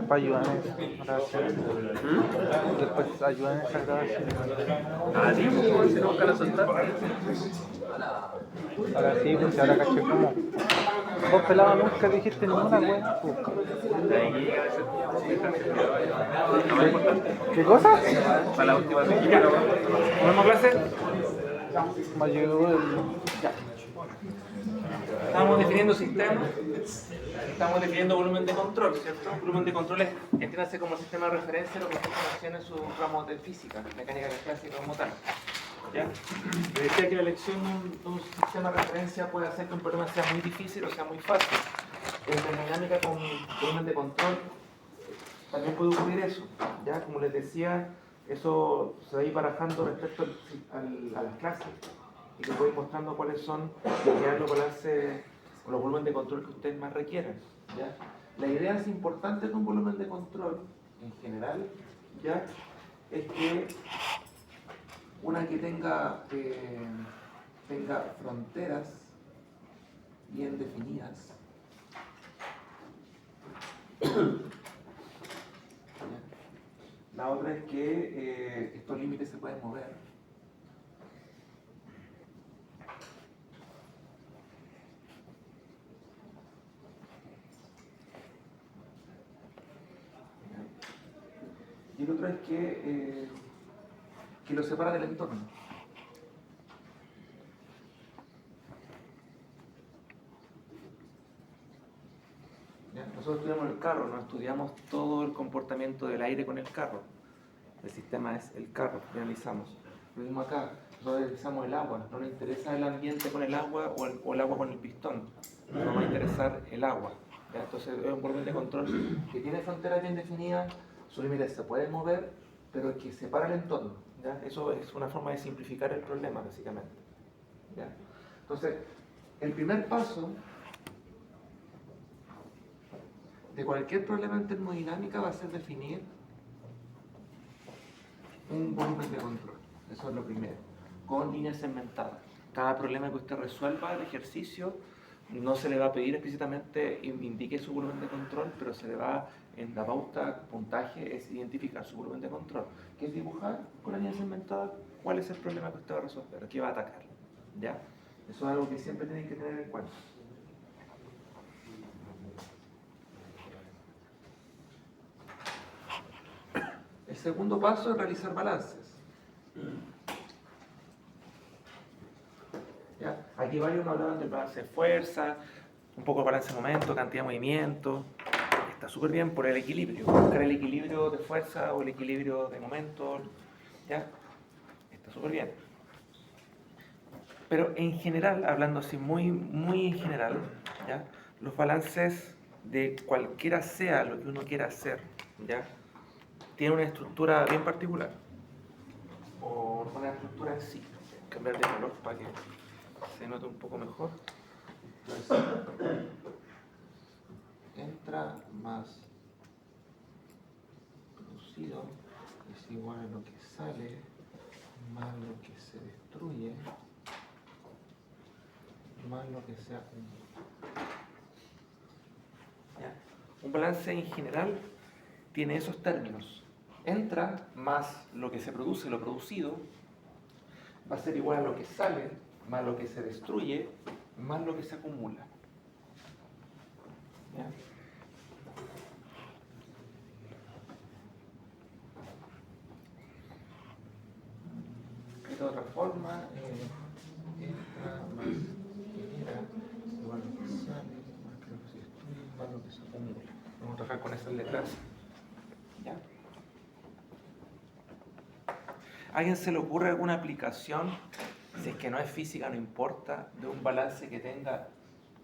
Para ayudar en esa grabación. Después ayudan en esa grabación. Ah, sí, pues, si no, busca la soltar. Ahora sí, pues ahora caché como. Vos pelado nunca dijiste ninguna wea. ¿Qué cosa? Para la última técnica. ¿Comemos clase? Me ayudó el. Estamos definiendo sistemas, estamos definiendo volumen de control, ¿cierto? Volumen de control es, entiéndase como sistema de referencia lo que se menciona en sus ramos de física, mecánica clásica como tal. ¿Ya? Le decía que la elección de un sistema de referencia puede hacer que un problema sea muy difícil o sea muy fácil. En termodinámica con volumen de control también puede ocurrir eso. ¿Ya? Como les decía, eso se va a ir barajando respecto a las clases. Y les voy mostrando cuáles son los balances o los volúmenes de control que ustedes más requieran. ¿Ya? La idea es importante de un volumen de control, en general, ¿ya? Es que una que tenga fronteras bien definidas. ¿Ya? La otra es que estos límites se pueden mover. Y el otro es que lo separa del entorno. ¿Ya? Nosotros estudiamos el carro, no estudiamos todo el comportamiento del aire con el carro. El sistema es el carro, que analizamos. Lo mismo acá, nosotros analizamos el agua. No nos interesa el ambiente con el agua o el agua con el pistón. Nos va a interesar el agua. ¿Ya? Entonces es un volumen de control que tiene fronteras bien definidas, sus límites se pueden mover, pero que separa el entorno. ¿Ya? Eso es una forma de simplificar el problema, básicamente. ¿Ya? Entonces, el primer paso de cualquier problema en termodinámica va a ser definir un volumen de control. Eso es lo primero. Con líneas segmentadas. Cada problema que usted resuelva, el ejercicio, no se le va a pedir explícitamente indique su volumen de control, pero se le va, en la pauta, puntaje, es identificar su volumen de control, que es dibujar con la línea segmentada cuál es el problema que usted va a resolver, qué va a atacar. ¿Ya? Eso es algo que siempre tienen que tener en cuenta. El segundo paso es realizar balances. ¿Ya? Aquí varios nos hablaban del balance de fuerza, un poco de balance de momento, cantidad de movimiento. Está súper bien por el equilibrio. Buscar el equilibrio de fuerza o el equilibrio de momento. ¿Ya? Está súper bien. Pero en general, hablando así muy en general, ¿ya? Los balances de cualquiera sea lo que uno quiera hacer, ¿ya? Tienen una estructura bien particular. O una estructura en sí. Cambiar de color para que se note un poco mejor. Entonces, entra más producido es igual a lo que sale más lo que se destruye más lo que se acumula. ¿Ya? Un balance en general tiene esos términos. Entra más lo que se produce, lo producido, va a ser igual a lo que sale, más lo que se destruye, más lo que se acumula. ¿Ya? De otra forma, entra más genera, igual lo que sale, más lo que se destruye, más lo que se acumula. Vamos a trabajar con esas letras. ¿Ya? ¿A alguien se le ocurre alguna aplicación, si es que no es física, no importa, de un balance que tenga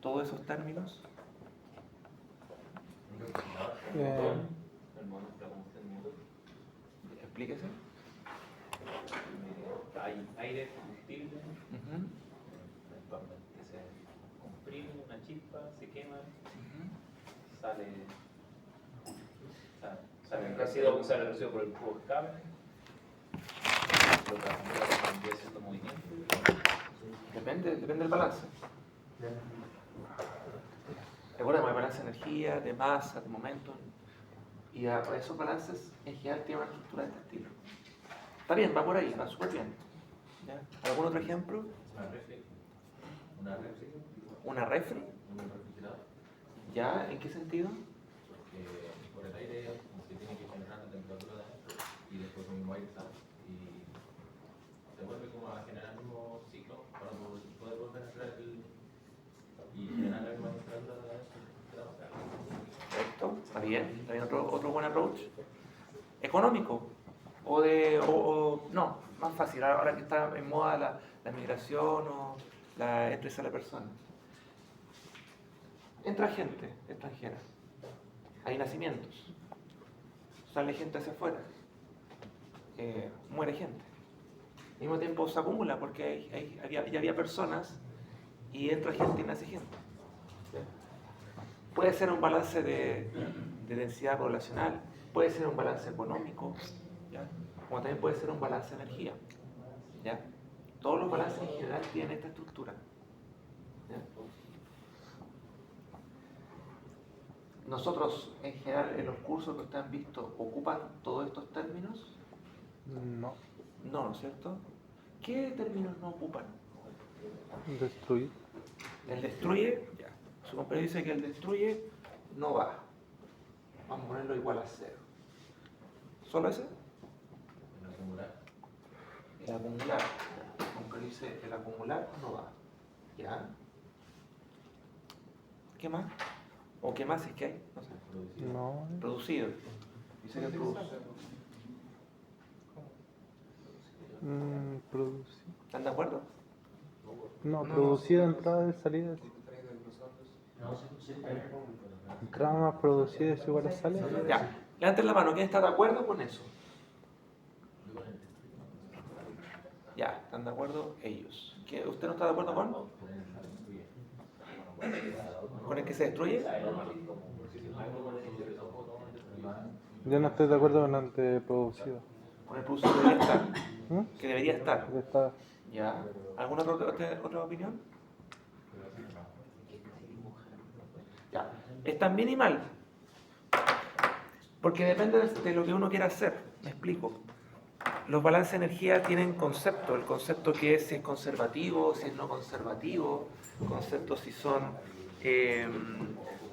todos esos términos? Explíquese. Hay aire, combustible, actualmente se comprime una chispa, se quema, sale el residuo por el cubo de escape, lo que vendría siendo movimiento, depende del balance. Recuerda, hay balance de energía, de masa, de momento. Y esos balances en general tienen una estructura de este estilo. Está bien, va por ahí, va súper bien. ¿Ya? ¿Algún otro ejemplo? ¿Una refri? Un refrigerador. ¿Ya? ¿En qué sentido? Porque por el aire se tiene que generar la temperatura de adentro y después el mismo aire sale y se vuelve como a generar el mismo ciclo para poder volver a crear y generar la misma temperatura de adentro. Perfecto, está bien otro buen approach. Económico. No, más fácil, ahora que está en moda la migración o la entra y sale persona. Entra gente extranjera, hay nacimientos, sale gente hacia afuera, muere gente. Al mismo tiempo se acumula porque ya había personas y entra gente y nace gente. Puede ser un balance de densidad poblacional, puede ser un balance económico, ¿ya? Como también puede ser un balance de energía. ¿Ya? Todos los balances en general tienen esta estructura. ¿Ya? Nosotros, en general, en los cursos que ustedes han visto, ¿ocupan todos estos términos? No. No, ¿no es cierto? ¿Qué términos no ocupan? Destruir. El destruye, ya. Su compañero dice que el destruye no va. Vamos a ponerlo igual a 0. ¿Solo ese? El acumular. El acumular. Su compañero dice el acumular no va. ¿Ya? ¿Qué más? ¿O qué más es que hay? No sé. No. Producido. Dice que produce. Producir. ¿Están de acuerdo? No, producir entradas y salidas. Entrada más producida es igual a salida. Ya. Levanten la mano. ¿Quién está de acuerdo con eso? Ya, ¿están de acuerdo ellos? ¿Usted no está de acuerdo con? ¿Con el que se destruye? Yo no estoy de acuerdo con el de producido. Con el producido que debería estar. ¿Mm? Que debería estar. Que está- Ya. ¿Alguna otra opinión? Ya. Están bien y mal. Porque depende de lo que uno quiera hacer. Me explico. Los balances de energía tienen concepto. El concepto que es si es conservativo, si es no conservativo. Conceptos si son,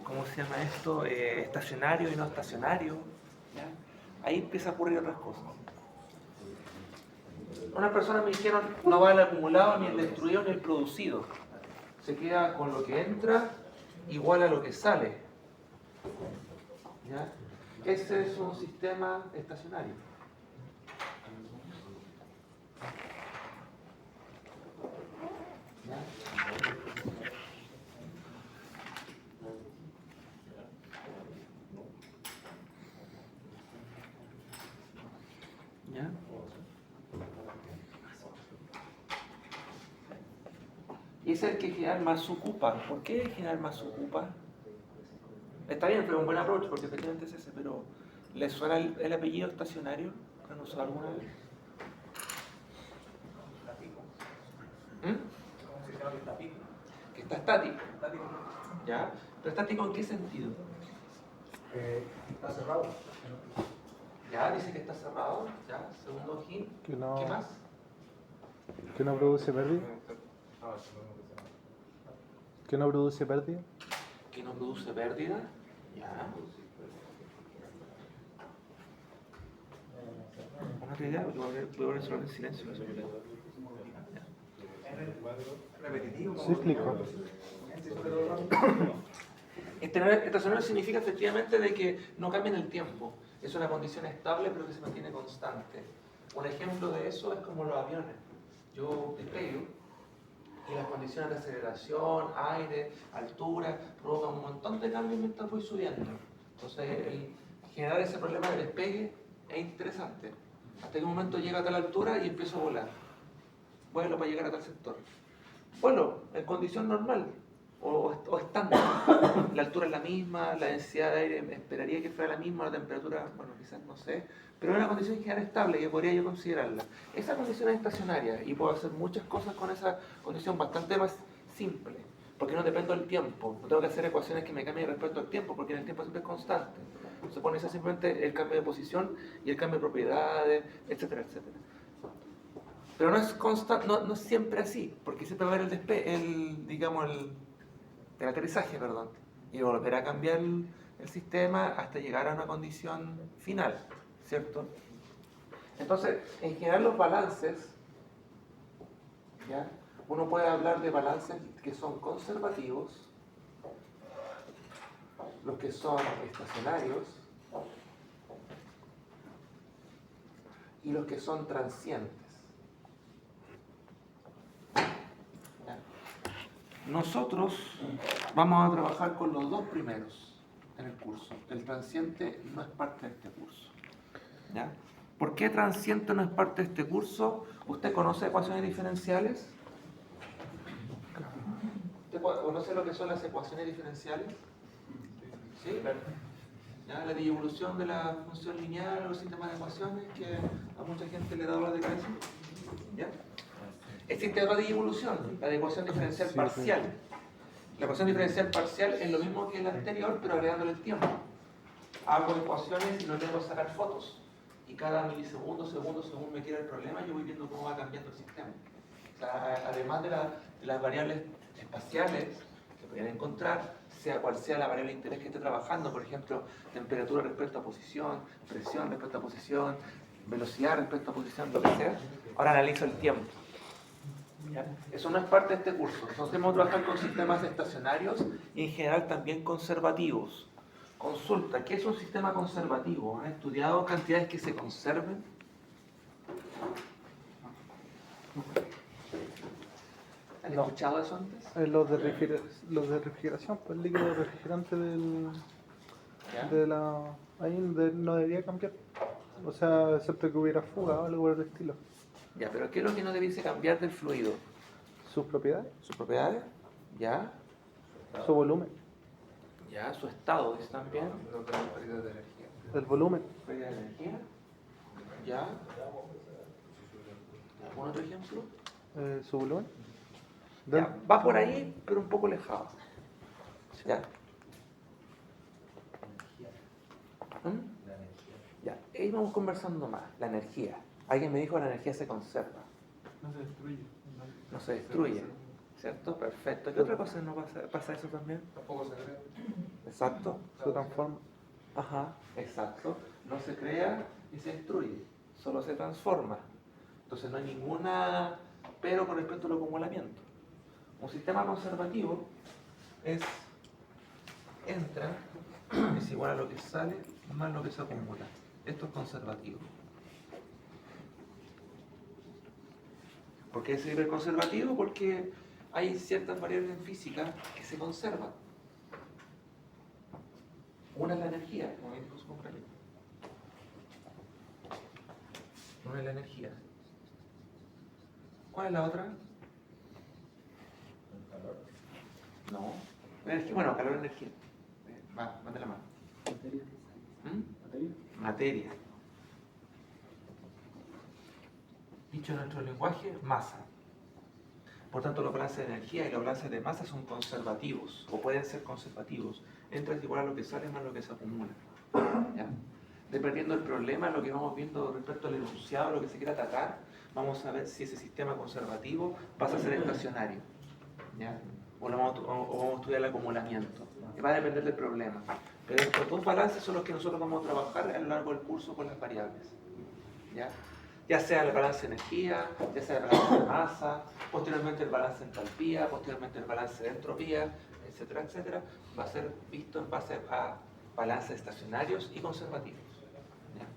¿cómo se llama esto? Estacionario y no estacionario. ¿Ya? Ahí empieza a ocurrir otras cosas. Unas personas me dijeron, no va el acumulado, ni el destruido, ni el producido. Se queda con lo que entra igual a lo que sale. ¿Ya? Ese es un sistema estacionario. ¿Ya? ¿Ya? Y es el que general más ocupa. ¿Por qué el general más ocupa? Está bien, fue un buen approach porque efectivamente es ese, pero ¿le suena el apellido estacionario? ¿Lo han usado alguna vez? Que está estático. ¿Ya? ¿Pero estático en qué sentido? Está cerrado. Ya, dice que está cerrado. Ya, segundo hint. Que no- ¿Qué más? Que no produce pérdida. Que no produce pérdida. Que no produce pérdida. Ya. ¿Una otra idea? Voy a ver solo en silencio. Eso yo leo. Sí, explico. Estacionario significa efectivamente de que no cambia en el tiempo. Es una condición estable pero que se mantiene constante. Un ejemplo de eso es como los aviones. Yo despego y las condiciones de aceleración, aire, altura, provocan un montón de cambios mientras voy subiendo. Entonces, generar ese problema de despegue es interesante. Hasta que un momento llega a tal altura y empiezo a volar. Vuelo para llegar a tal sector. Vuelo en condición normal. o estándar. La altura es la misma, la densidad de aire esperaría que fuera la misma, la temperatura, bueno, quizás no sé, pero es una condición general estable que podría yo considerarla. Esa condición es estacionaria y puedo hacer muchas cosas con esa condición bastante más simple, porque no dependo del tiempo, no tengo que hacer ecuaciones que me cambien respecto al tiempo, porque en el tiempo siempre es constante. Se pone simplemente el cambio de posición y el cambio de propiedades, etcétera, etcétera. Pero no es constante, no es siempre así, porque siempre va a haber el aterrizaje, perdón, y volver a cambiar el sistema hasta llegar a una condición final, ¿cierto? Entonces, en general los balances, ¿ya? Uno puede hablar de balances que son conservativos, los que son estacionarios y los que son transientes. ¿Ya? Nosotros vamos a trabajar con los dos primeros en el curso. El transiente no es parte de este curso. ¿Ya? ¿Por qué transiente no es parte de este curso? ¿Usted conoce ecuaciones diferenciales? ¿Usted conoce lo que son las ecuaciones diferenciales? ¿Sí? ¿Ya? La disolución de la función lineal o el sistema de ecuaciones que a mucha gente le da dolor de cabeza. ¿Ya? Existe otra disolución, la de ecuación diferencial parcial. La ecuación diferencial parcial es lo mismo que la anterior, pero agregándole el tiempo. Hago ecuaciones y no tengo que sacar fotos. Y cada milisegundo, segundo, según me quiera el problema, yo voy viendo cómo va cambiando el sistema. O sea, además de las variables espaciales que podrían encontrar, sea cual sea la variable de interés que esté trabajando, por ejemplo, temperatura respecto a posición, presión respecto a posición, velocidad respecto a posición, lo que sea, ahora analizo el tiempo. ¿Ya? Eso no es parte de este curso. Nosotros vamos a trabajar con sistemas estacionarios y en general también conservativos. Consulta, ¿qué es un sistema conservativo? ¿Han estudiado cantidades que se conserven? ¿Han escuchado eso antes? Los de refrigeración, pues el líquido refrigerante ¿Ya? ahí no debería cambiar. O sea, excepto que hubiera fuga o algo por el estilo. Ya, pero ¿qué es lo que no debiese cambiar del fluido? Sus propiedades, ¿Sus propiedades? ¿Ya? su volumen, ¿Ya? ¿Su estado es también? el volumen. ¿Pérdida de energía? ¿Ya? ¿Algún otro ejemplo? Su volumen. Ya, va por ahí, pero un poco alejado. Ya. Ya, ahí vamos conversando más. La energía. Alguien me dijo que la energía se conserva. No se destruye. No se destruye. ¿Cierto? Perfecto. ¿Qué otra cosa no pasa eso también? Tampoco se crea. Exacto. Se transforma. Ajá, exacto. No se crea y se destruye. Solo se transforma. Entonces no hay ninguna pero con respecto al acumulamiento. Un sistema conservativo entra, es igual a lo que sale más lo que se acumula. Esto es conservativo. ¿Por qué se dice conservativo? Porque hay ciertas variables en física que se conservan. Una es la energía, como dijo su compañero. Una es la energía. ¿Cuál es la otra? No. La energía, bueno, calor, energía. Va, mate la mano. Materia. Dicho en nuestro lenguaje, masa. Por tanto, los balances de energía y los balances de masa son conservativos, o pueden ser conservativos. Entra igual a lo que sale más lo que se acumula. ¿Ya? Dependiendo del problema, lo que vamos viendo respecto al enunciado, lo que se quiera atacar, vamos a ver si ese sistema conservativo pasa a ser estacionario. ¿Ya? O vamos a estudiar el acumulamiento. Va a depender del problema. Pero estos dos balances son los que nosotros vamos a trabajar a lo largo del curso con las variables. ¿Ya? Ya sea el balance de energía, ya sea el balance de masa, posteriormente el balance de entalpía, posteriormente el balance de entropía, etcétera, etcétera, va a ser visto en base a balances estacionarios y conservativos. ¿Ya?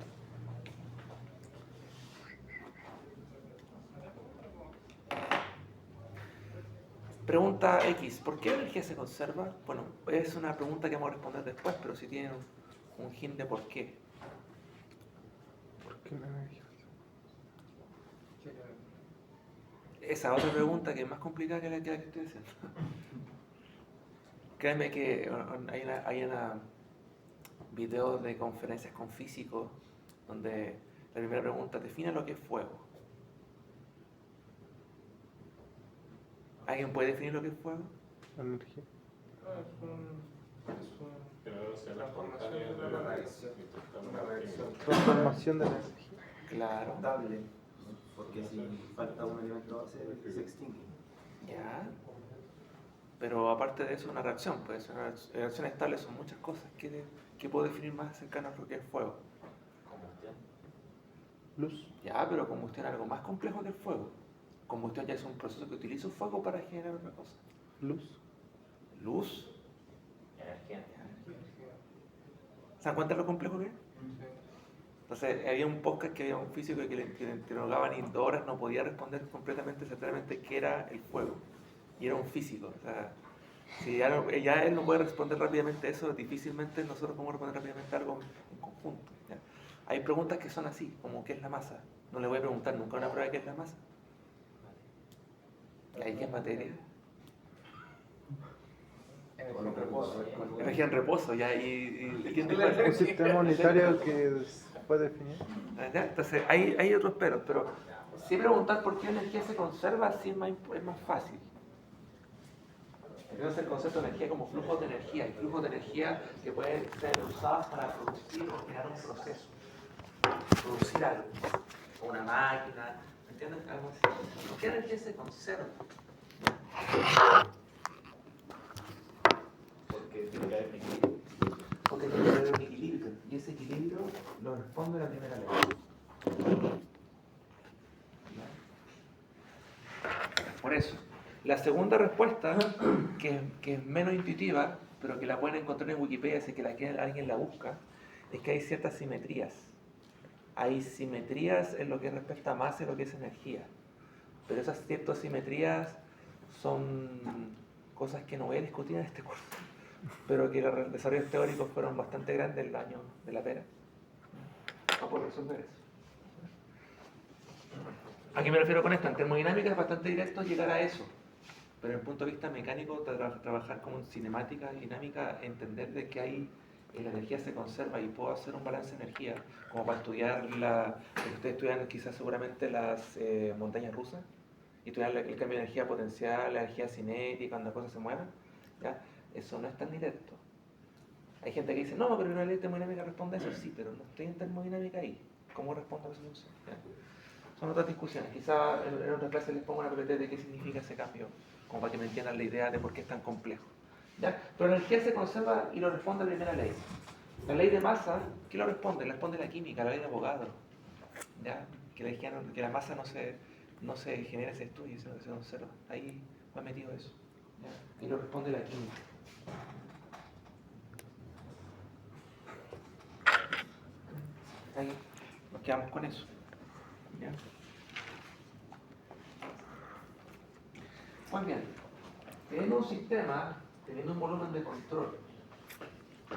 Pregunta X, ¿por qué la energía se conserva? Bueno, es una pregunta que vamos a responder después, pero si tienen un hint de por qué. ¿Por qué la energía? Esa otra pregunta que es más complicada que la que estoy diciendo. Créeme que hay una videos de conferencias con físicos donde la primera pregunta, define lo que es fuego. ¿Alguien puede definir lo que es fuego? Energía. Transformación de la energía. Claro. Estable, porque si falta un elemento se extingue. Ya. Pero aparte de eso, una reacción. Pues una reacción estable son muchas cosas. ¿Qué puedo definir más cercano a lo que es fuego? Luz. Ya, pero combustión es algo más complejo que el fuego. Combustión ya es un proceso que utiliza fuego para generar otra cosa. Luz. Luz. Energía. ¿Se dan cuenta de lo complejo que es? Entonces, había un podcast que había un físico que le interrogaban y 2 horas no podía responder completamente exactamente qué era el fuego. Y era un físico. O sea, si ya él no puede responder rápidamente eso, difícilmente nosotros podemos responder rápidamente algo en conjunto. ¿Ya? Hay preguntas que son así, como ¿qué es la masa? No le voy a preguntar nunca a una prueba qué es la masa. ¿Y ahí qué es materia? Energía en reposo, ya, Un sistema unitario que se puede definir. ¿Ya? Entonces, hay otros pero si preguntar por qué energía se conserva, sí es más fácil. Entonces, el concepto de energía como flujos de energía, hay flujos de energía que pueden ser usados para producir o crear un proceso, producir algo, o una máquina, ¿me entiendes? Algo así. ¿Por qué energía se conserva? Porque tiene que haber equilibrio. Porque tiene que haber un equilibrio, y ese equilibrio lo responde la primera ley. Por eso. La segunda respuesta, que es menos intuitiva, pero que la pueden encontrar en Wikipedia si que alguien la busca, es que hay ciertas simetrías. Hay simetrías en lo que respecta a masa y lo que es energía. Pero esas ciertas simetrías son cosas que no voy a discutir en este curso, pero que los desarrollos teóricos fueron bastante grandes el año de la pera. No puedo resolver eso. ¿A qué me refiero con esto? En termodinámica es bastante directo llegar a eso. Pero desde el punto de vista mecánico, trabajar como en cinemática dinámica, entender de que la energía se conserva y puedo hacer un balance de energía, como para estudiar que ustedes estudian quizás seguramente las montañas rusas, y estudiar el cambio de energía potencial, la energía cinética, cuando las cosas se mueven, ¿ya? Eso no es tan directo. Hay gente que dice, no, pero la ley de termodinámica responde a eso, sí, pero no estoy en termodinámica ahí. ¿Cómo respondo a esa función? Son otras discusiones. Quizás en otra clase les pongo una PPT de qué significa ese cambio, como para que me entiendan la idea de por qué es tan complejo. ¿Ya? Pero la energía se conserva y lo responde la primera ley. La ley de masa, ¿qué lo responde? La responde la química, la ley de Avogadro. ¿Ya? Que la masa no se genera, se destruye, sino que se conserva. Ahí va metido eso. ¿Ya? Y lo responde la química. Ahí nos quedamos con eso. ¿Ya? Pues bien, teniendo un sistema, teniendo un volumen de control,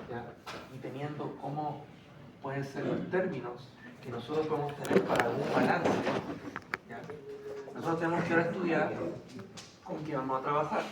¿ya? Y teniendo cómo pueden ser los términos que nosotros podemos tener para un balance, ¿ya? Nosotros tenemos que ahora estudiar con qué vamos a trabajar.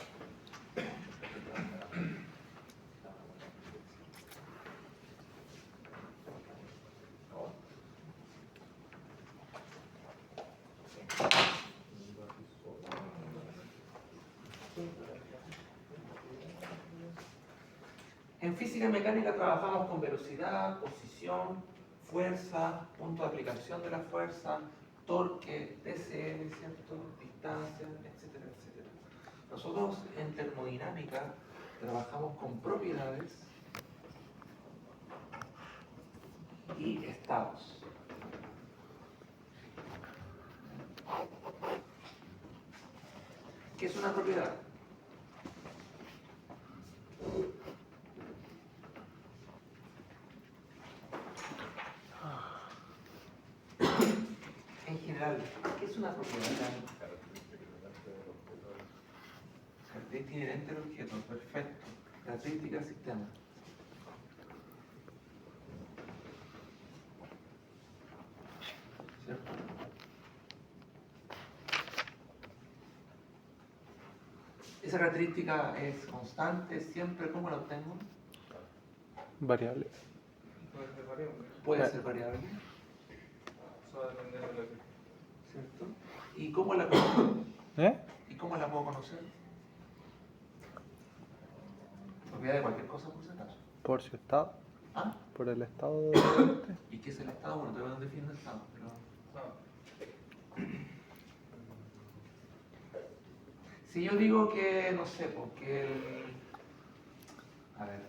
En física y mecánica trabajamos con velocidad, posición, fuerza, punto de aplicación de la fuerza, torque, TCM, ¿cierto? Distancia, etcétera, etcétera. Nosotros en termodinámica trabajamos con propiedades y estados. ¿Qué es una propiedad? En general, ¿qué es una propiedad? Característica inherente del objeto, perfecto. Característica del sistema. ¿Cierto? ¿Esa característica es constante siempre? ¿Cómo la obtengo? Variable. Puede ser variable, Eso va a depender de lo que... ¿cierto? ¿Y cómo la conozco? ¿Eh? ¿Y cómo la puedo conocer? Propiedad de cualquier cosa, por si acaso. Por su estado. ¿Ah? Por el estado de... ¿Y qué es el estado? Bueno, todavía no define el estado, pero... Si yo digo que, no sé, porque el... A ver.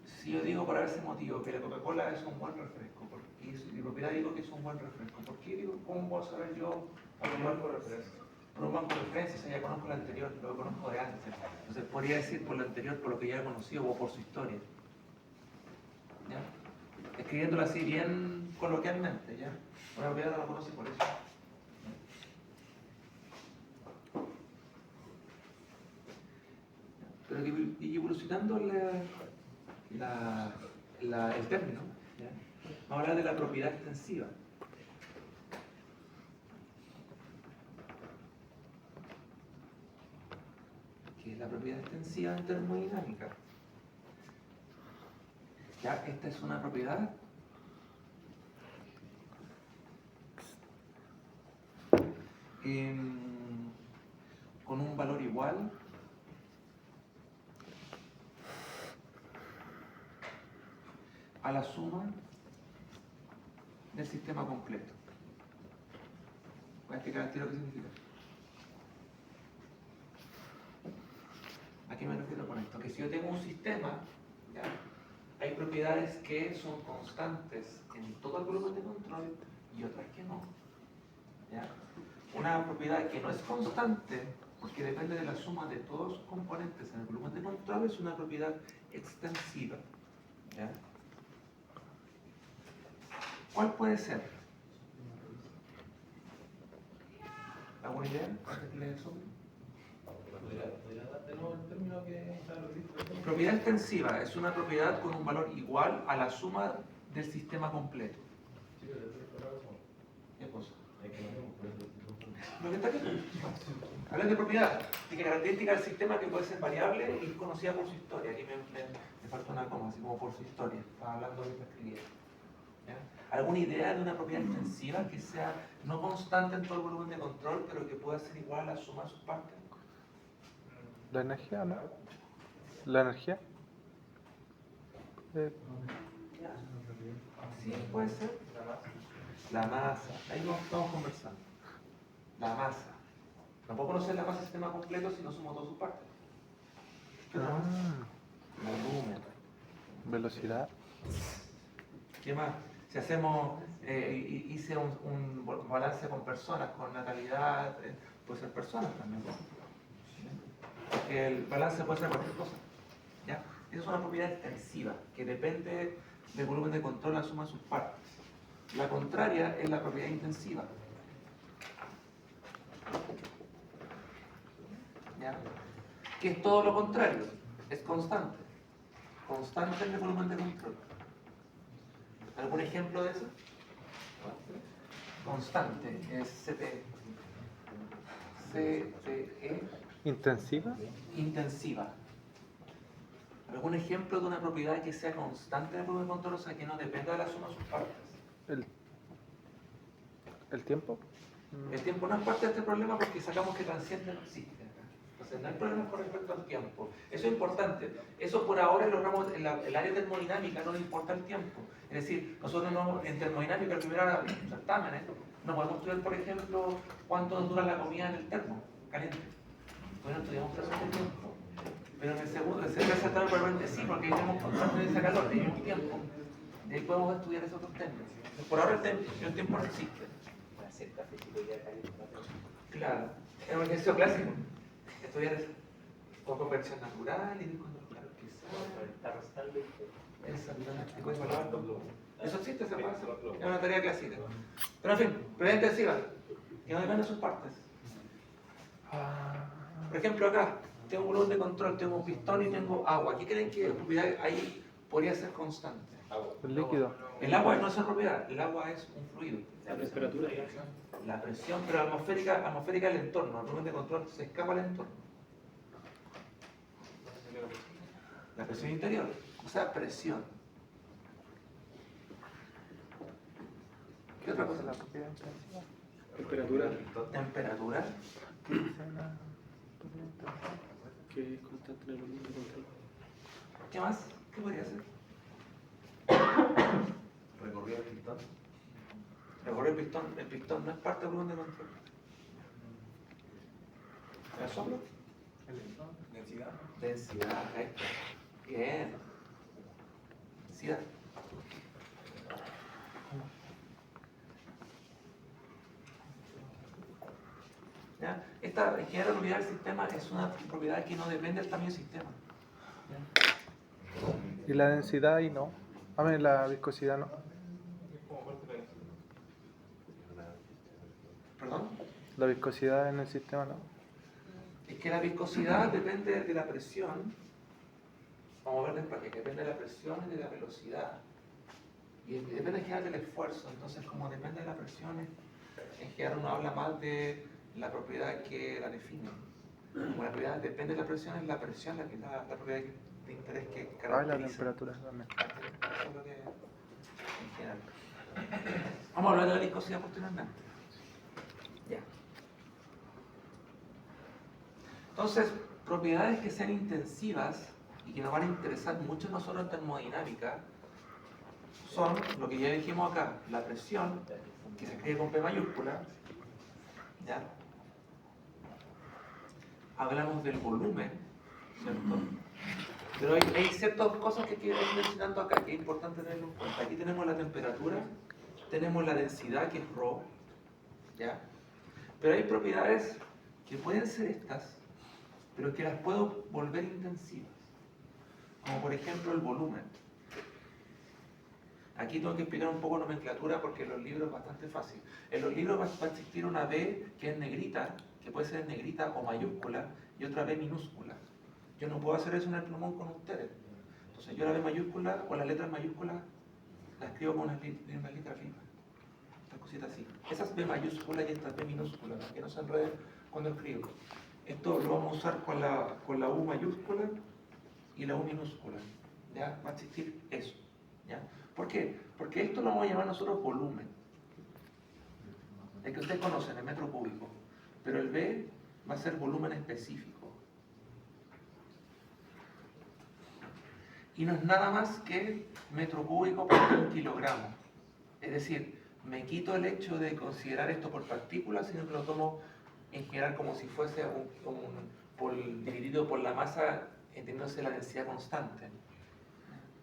Si yo digo por ese motivo que la Coca-Cola es un buen refresco, y mi propiedad digo que es un buen refresco, ¿por qué digo, cómo puedo saber yo a un banco de referencia? Por un banco de referencia, o sea, ya conozco el anterior, lo conozco de antes. Entonces podría decir por lo anterior, por lo que ya he conocido o por su historia. ¿Ya? Escribiéndolo así bien coloquialmente, ¿ya? Una propiedad no lo conoce por eso. Pero que y evolucionando el término, ¿ya? Vamos a hablar de la propiedad extensiva. Que es la propiedad extensiva en termodinámica. Ya, esta es una propiedad con un valor igual a la suma del sistema completo. Voy a explicar al tiro qué significa. ¿A qué me refiero con esto? Que si yo tengo un sistema, ¿ya? Hay propiedades que son constantes en todo el volumen de control y otras que no. ¿Ya? Una propiedad que no es constante, porque depende de la suma de todos los componentes en el volumen de control, es una propiedad extensiva. ¿Ya? ¿Cuál puede ser? ¿Alguna idea? ¿Podría darte de nuevo el término que está lo que dice? Propiedad extensiva es una propiedad con un valor igual a la suma del sistema completo. Sí, pero eso es otra razón. ¿Qué cosa? Hay que poner por eso. Lo que está aquí. Hablan de propiedad, de que la característica del sistema que puede ser variable y conocida por su historia. Aquí me falta una coma, así como por su historia. Estaba hablando de esta escribir. ¿Alguna idea de una propiedad extensiva que sea no constante en todo el volumen de control, pero que pueda ser igual a la suma de sus partes? La energía, ¿no? La energía. Sí, puede ser. La masa. Ahí nos estamos conversando. La masa. No puedo conocer la masa del sistema completo si no sumo todas sus partes. ¿Qué otra masa? Volumen. Velocidad. ¿Qué más? Si hacemos, hice un balance con personas, con natalidad, puede ser personas también. Porque el balance puede ser cualquier cosa. ¿Ya? Esa es una propiedad extensiva que depende del volumen de control a la suma de sus partes. La contraria es la propiedad intensiva. ¿Ya? Que es todo lo contrario, es constante. Constante en el volumen de control. ¿Algún ejemplo de eso? Constante, es CTE. Intensiva. Intensiva. ¿Algún ejemplo de una propiedad que sea constante en el volumen de control, o sea, que no dependa de la suma de sus partes? El tiempo. El tiempo no es parte de este problema porque sacamos que transiente no existe. Entonces no hay problema con respecto al tiempo. Eso es importante. Eso por ahora lo ramos en el área termodinámica, no le importa el tiempo. Es decir, nosotros no, en termodinámica, el primer certamen, no podemos estudiar, por ejemplo, cuánto dura la comida en el termo caliente. Bueno, estudiamos por eso de tiempo. Pero en el tercer certamen probablemente sí, porque ahí tenemos constante de esa calor, tenemos tiempo. De ahí podemos estudiar esos otros términos. Por ahora el tiempo no existe. Claro, es un ejercicio clásico. Estudiar eso. Con conversión natural y con los claros que salen. Eso existe, se puede hacer. Es una tarea clásica. Pero en fin, propiedad intensiva, que no depende de sus partes. Por ejemplo, acá tengo un volumen de control, tengo un pistón y tengo agua. ¿Qué creen que la propiedad ahí podría ser constante? El líquido. El agua no es una propiedad, el agua es un fluido. La temperatura. La presión, pero atmosférica del entorno. El volumen de control se escapa al entorno. La presión interior, o sea, presión. ¿Qué otra cosa? La propiedad intensiva. Temperatura. Temperatura. ¿Qué dice la propiedad intensiva? Que es constante en el volumen de control. ¿Qué más? ¿Qué podría ser? Recorrido del pistón. Recorrer el pistón no es parte del volumen de control. ¿Me asombro? Densidad. Densidad, correcto. Bien. Densidad. ¿Ya? Esta ingeniería de propiedad del sistema es una propiedad que no depende del tamaño del sistema. ¿Ya? Y la densidad y no. A ver, la viscosidad no. Es como parte de la ¿Perdón? La viscosidad en el sistema no. Es que la viscosidad depende de la presión. Vamos a ver después, que depende de la presión y de la velocidad. Y depende en general del esfuerzo. Entonces, como depende de la presión, en general uno habla más de la propiedad que la define. Como la propiedad depende de la presión, es la presión la que la propiedad de interés que Ah, la caracteriza. temperatura también. Eso es lo que en general. Vamos a hablar de la viscosidad posteriormente. Ya. Entonces, propiedades que sean intensivas y que nos van a interesar mucho a nosotros en termodinámica son lo que ya dijimos acá, la presión, que se escribe con P mayúscula, ¿ya? Hablamos del volumen, ¿cierto? Pero hay ciertas cosas que quiero ir mencionando acá que es importante tenerlo en cuenta. Aquí tenemos la temperatura, tenemos la densidad, que es ρ, ¿ya? Pero hay propiedades que pueden ser estas, pero que las puedo volver intensivas. Como por ejemplo el volumen. Aquí tengo que explicar un poco nomenclatura porque en los libros es bastante fácil. En los libros va a existir una B que es negrita, que puede ser negrita o mayúscula, y otra B minúscula. Yo no puedo hacer eso en el plumón con ustedes. Entonces yo la B mayúscula o las letras mayúsculas la escribo con una letra fija. Estas cositas así. Esas B mayúsculas y estas B minúsculas, para que no se enreden cuando escribo. Esto lo vamos a usar con la U mayúscula y la U minúscula. ¿Ya? Va a existir eso. ¿Ya? ¿Por qué? Porque esto lo vamos a llamar nosotros volumen. El que ustedes conocen, el metro cúbico. Pero el B va a ser volumen específico. Y no es nada más que metro cúbico por un kilogramo. Es decir, me quito el hecho de considerar esto por partículas, sino que lo tomo en general como si fuese dividido por la masa, entendiéndose la densidad constante.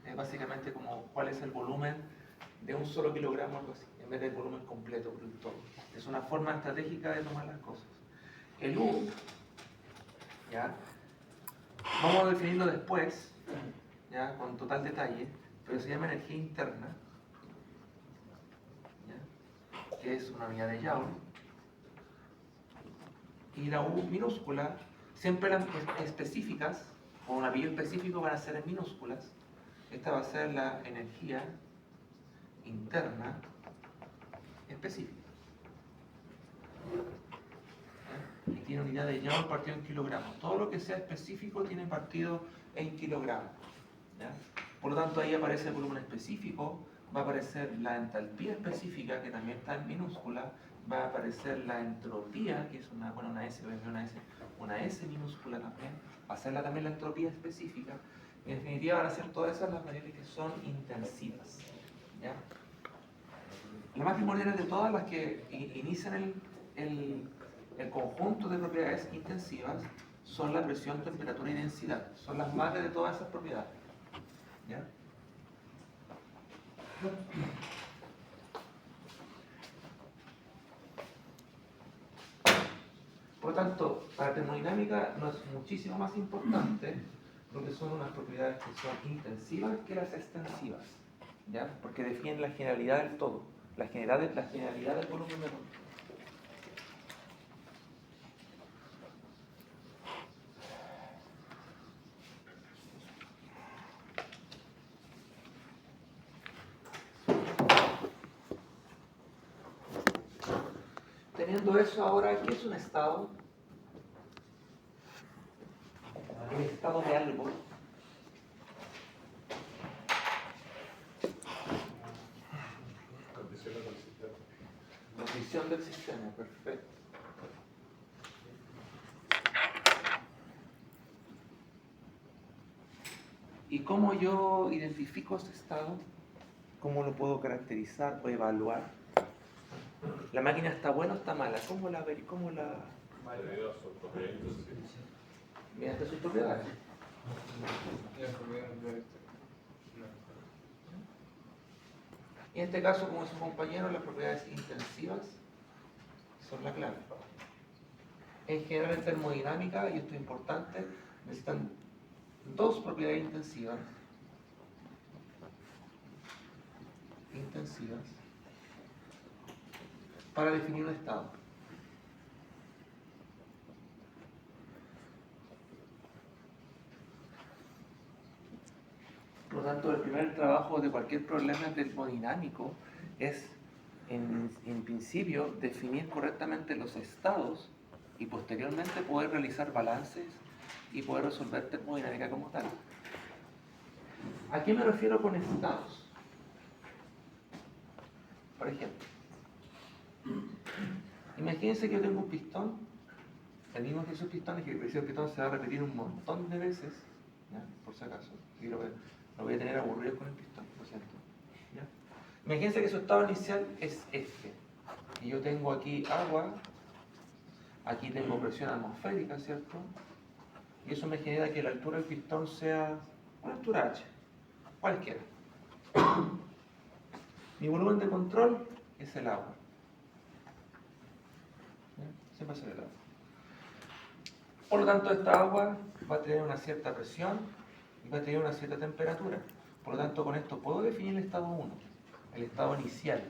Es básicamente como cuál es el volumen de un solo kilogramo, algo así, en vez del volumen completo, por el todo. Es una forma estratégica de tomar las cosas. El U, ¿ya? Vamos a definirlo después, ¿ya? Con total detalle, pero se llama energía interna, ¿ya? Que es una unidad de Joule. Y la U minúscula, siempre las específicas, o un apellido específico van a ser en minúsculas. Esta va a ser la energía interna específica. ¿Ya? Y tiene unidad de Joule partido en kilogramos. Todo lo que sea específico tiene partido en kilogramos. ¿Ya? Por lo tanto, ahí aparece el volumen específico, va a aparecer la entalpía específica, que también está en minúscula, va a aparecer la entropía, que es una S, una S minúscula también, va a ser también la entropía específica. En definitiva, van a ser todas esas las variables que son intensivas. ¿Ya? La más primordial de todas las que inician el conjunto de propiedades intensivas son la presión, temperatura y densidad. Son las madres de todas esas propiedades. ¿Ya? Por lo tanto, para termodinámica no es muchísimo más importante lo que son unas propiedades que son intensivas que las extensivas, ¿ya? Porque definen la generalidad del todo, la generalidad del volumen de control. teniendo eso ahora, ¿qué es un estado? El estado de algo. Condiciones del sistema. Condición del sistema, perfecto. ¿Y cómo yo identifico ese estado? ¿Cómo lo puedo caracterizar o evaluar? ¿La máquina está buena o está mala? ¿Cómo la Debido a sus propiedades intensivas. mediante sus propiedades? Y en este caso, como su compañero, las propiedades intensivas son la clave. En general, en termodinámica, y esto es importante, necesitan dos propiedades intensivas para definir un estado. Por lo tanto, el primer trabajo de cualquier problema termodinámico es, en principio, definir correctamente los estados y posteriormente poder realizar balances y poder resolver termodinámica como tal. ¿A qué me refiero con estados? Por ejemplo, imagínense que yo tengo un pistón, el mismo ejercicio de pistones, que el ejercicio de pistón se va a repetir un montón de veces, ¿ya? Por si acaso, no voy a tener aburridos con el pistón, lo siento. ¿Ya? Imagínense que su estado inicial es este, y yo tengo aquí agua, aquí tengo presión atmosférica, ¿cierto? Y eso me genera que la altura del pistón sea una altura h, cualquiera. Mi volumen de control es el agua. ¿Ya? Siempre es el agua. Por lo tanto, esta agua va a tener una cierta presión y va a tener una cierta temperatura. Por lo tanto, con esto puedo definir el estado 1, el estado inicial,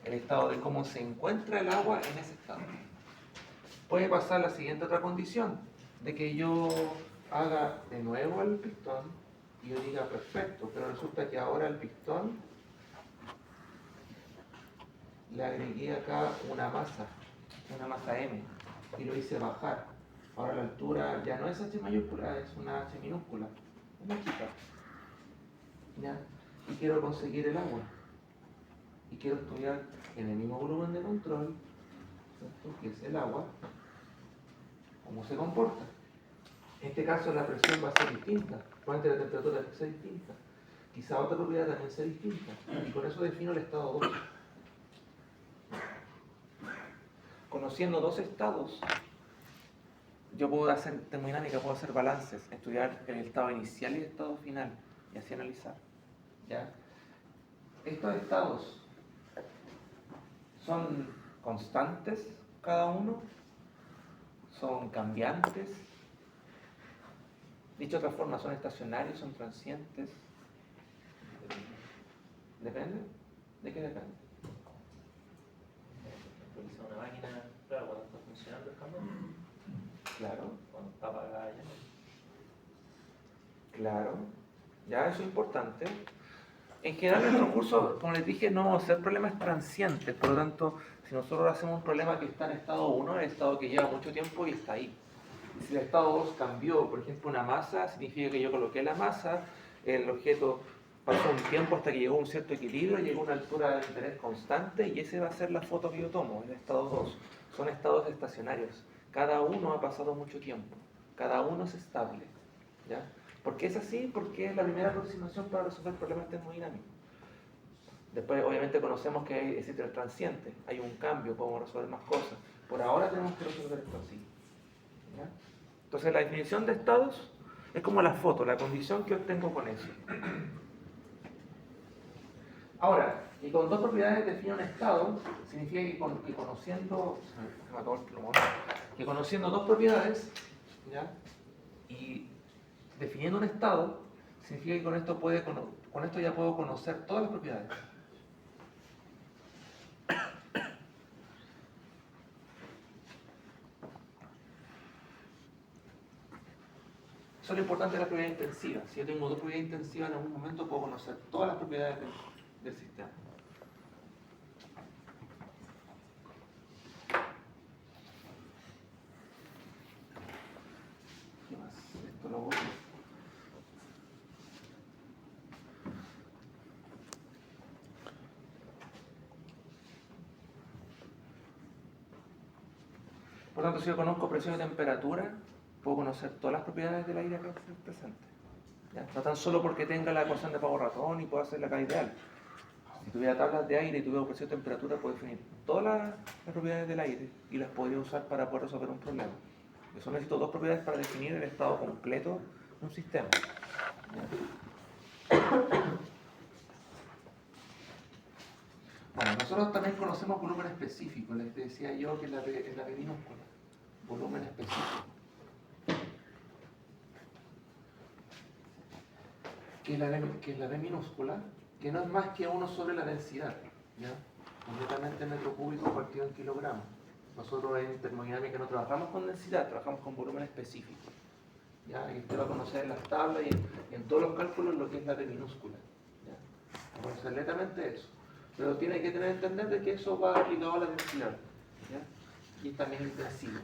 el estado de cómo se encuentra el agua en ese estado. Puede pasar la siguiente otra condición, de que yo haga de nuevo el pistón y yo diga perfecto, pero resulta que ahora al pistón le agregué acá una masa M, y lo hice bajar. Ahora la altura ya no es H mayúscula, es una H minúscula, una chica. ¿Ya? Y quiero conseguir el agua. Y quiero estudiar en el mismo volumen de control, ¿cierto? Que es el agua, cómo se comporta. En este caso la presión va a ser distinta, probablemente la temperatura va a ser distinta. Quizá otra propiedad también sea distinta. Y con eso defino el estado 2. Conociendo dos estados, yo puedo hacer termodinámica, puedo hacer balances, estudiar el estado inicial y el estado final, y así analizar. ¿Ya? Estos estados son constantes cada uno, son cambiantes, dicho de otra forma, son estacionarios, son transientes. ¿Depende? ¿De qué depende? Utiliza una máquina, claro, cuando está funcionando el cambio, Claro, cuando está apagada ya. claro. Ya, eso es importante. En general, en nuestro curso, como les dije, no vamos a hacer problemas transientes. Por lo tanto, si nosotros hacemos un problema que está en estado 1, es el estado que lleva mucho tiempo y está ahí. Y si el estado 2 cambió, por ejemplo, una masa, significa que yo coloqué la masa, el objeto pasó un tiempo hasta que llegó a un cierto equilibrio, llegó a una altura de interés constante, y esa va a ser la foto que yo tomo, el estado 2. Son estados estacionarios. Cada uno ha pasado mucho tiempo. Cada uno es estable. ¿Ya? ¿Por qué es así? Porque es la primera aproximación para resolver problemas termodinámicos. Después, obviamente, conocemos que existe el transiente. Hay un cambio, podemos resolver más cosas. Por ahora tenemos que resolver esto así. ¿Ya? Entonces, la definición de estados es como la foto, la condición que obtengo con eso. Ahora, y con dos propiedades defino un estado, significa que conociendo, se me acabó el plumón, que conociendo dos propiedades, ¿ya? Y definiendo un estado, significa que con esto ya puedo conocer todas las propiedades. Eso es lo importante de la propiedad intensiva. Si yo tengo dos propiedades intensivas, en algún momento puedo conocer todas las propiedades del sistema. Por tanto, si yo conozco presión y temperatura, puedo conocer todas las propiedades del aire que está presente. ¿Ya? No tan solo porque tenga la ecuación de Pavón-Ratón y puedo hacer la acá ideal. Si tuviera tablas de aire y tuviera presión y temperatura, puedo definir todas las propiedades del aire y las podría usar para poder resolver un problema. Yo solo necesito dos propiedades para definir el estado completo de un sistema. ¿Ya? Bueno, nosotros también conocemos volumen específico. Les decía yo que es la B minúscula. Volumen específico. Que es la B minúscula, que no es más que 1 sobre la densidad, ¿ya? Completamente metro cúbico partido en kilogramos. Nosotros en termodinámica no trabajamos con densidad, trabajamos con volumen específico, ¿ya? Y usted va a conocer en las tablas y en todos los cálculos lo que es la B minúscula, ¿ya? Vamos a conocer netamente eso. Pero tiene que tener entender de que eso va aplicado a la densidad, ¿ya? Y también intensivo.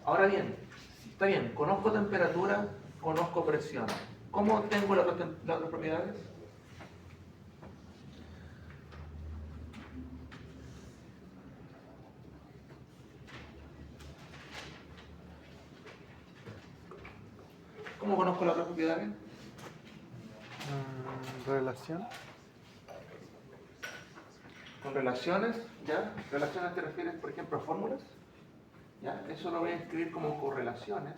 Ahora bien, está bien, conozco temperatura, conozco presión. ¿Cómo tengo las otras propiedades? ¿Cómo conozco las otras propiedades? Relación. Con relaciones, ¿ya? Relaciones te refieres, por ejemplo, a fórmulas. ¿Ya? Eso lo voy a escribir como correlaciones.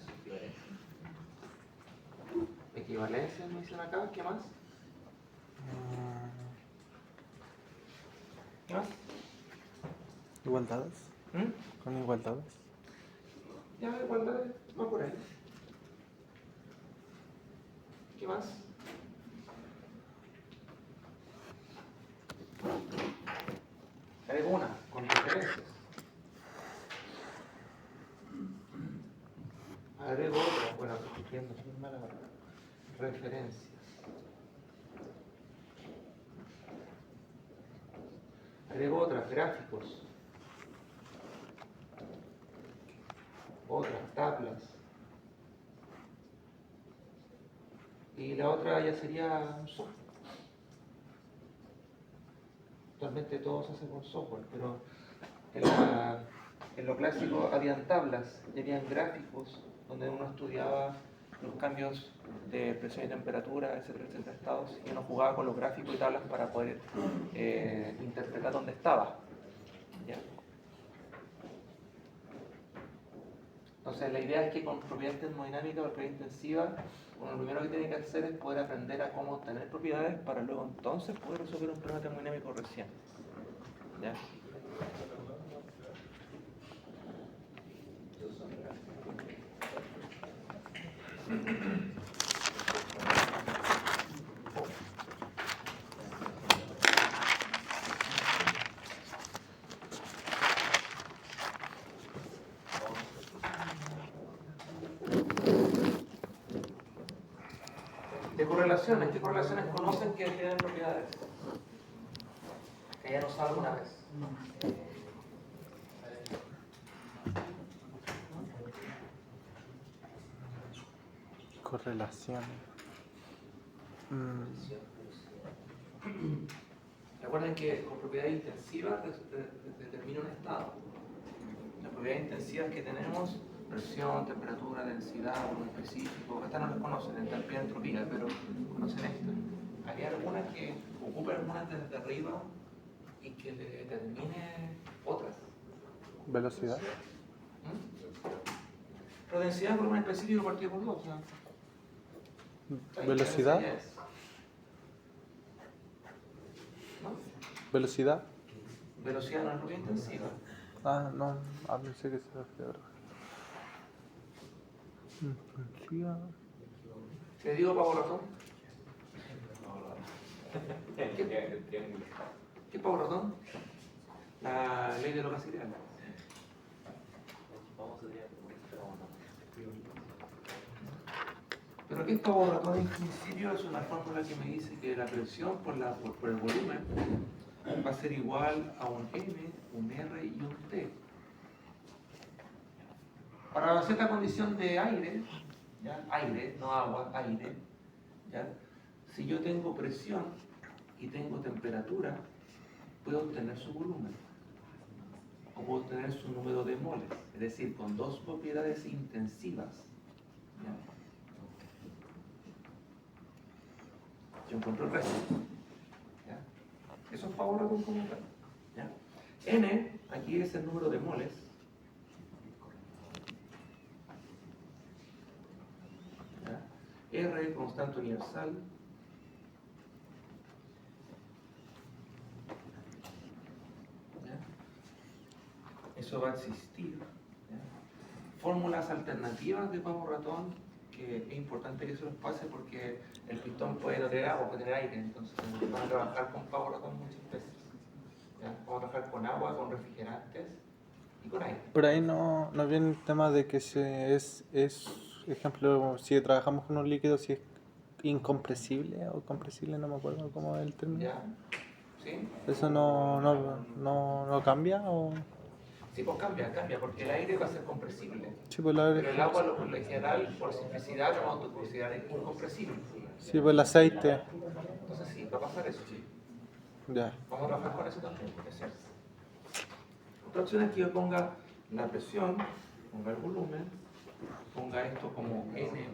Equivalencias me dicen acá. ¿Qué más? ¿Qué más? Igualdades. ¿Mm? Con igualdades. Ya, igualdades, va por ahí. ¿Qué más? Agrego una, con referencias. Agrego otra, bueno, estoy escribiendo muy mal ahora. Referencias. Agrego otras, gráficos. Otras, tablas. Y la otra ya sería un software. Actualmente todo se hace con software, pero en lo clásico habían tablas y habían gráficos donde uno estudiaba los cambios de presión y temperatura, etcétera, etcétera, estados, y uno jugaba con los gráficos y tablas para poder interpretar dónde estaba. ¿Ya? Entonces la idea es que con propiedades termodinámicas o propiedades intensivas, uno lo primero que tiene que hacer es poder aprender a cómo obtener propiedades para luego entonces poder resolver un problema termodinámico recién. ¿Ya? De correlaciones, ¿qué correlaciones conocen que tienen propiedades? Que hayan usado alguna vez. Correlación. Recuerden que con propiedades intensivas determina un estado. Las propiedades intensivas que tenemos, presión, temperatura, densidad, volumen específico, estas no las conocen, entalpía, entropía, pero conocen estas. ¿Hay alguna que ocupe algunas desde arriba y que le determine otras? Velocidad. Pero densidad es volumen específico partido por 2. Velocidad. ¿No? Velocidad. Velocidad no es propiedad intensiva. Ah, no. Ah, pensé que se refiere. Intensiva. ¿Le digo Pavón-Ratón? ¿Qué es Pavón-Ratón? La ley de lo casi ideal. Pero ¿qué es Pavón-Ratón? En principio es una fórmula que me dice que la presión por el volumen va a ser igual a un M, un R y un T. Para cierta condición de aire, ¿ya? Aire, no agua, aire, ¿ya? Si yo tengo presión y tengo temperatura, puedo obtener su volumen o puedo obtener su número de moles, es decir, con dos propiedades intensivas. ¿Ya? Yo encuentro el resto. ¿Ya? Eso es Favorable como tal. ¿Ya? N, aquí es el número de moles. ¿Ya? R, constante universal. ¿Ya? Eso va a existir. ¿Ya? Fórmulas alternativas de pavo ratón, que es importante que eso los pase porque el pistón puede no tener agua, puede tener aire, entonces van a trabajar con pavo ratón muchas veces. ¿Ya? Vamos a trabajar con agua, con refrigerantes y con aire. Por ahí no viene el tema de que ejemplo, si trabajamos con un líquido, si es incompresible o compresible, no me acuerdo cómo es el término. ¿Ya? ¿Sí? ¿Eso no cambia? O... Sí, pues cambia, porque el aire va a ser compresible. Sí, pues Pero el agua, por lo general, por simplicidad, lo vamos a considerar incompresible. sí, pues el aceite. Entonces sí, va a pasar eso, sí. Ya. Vamos a trabajar con eso también, es cierto. Otra opción es que yo ponga la presión, ponga el volumen, ponga esto como M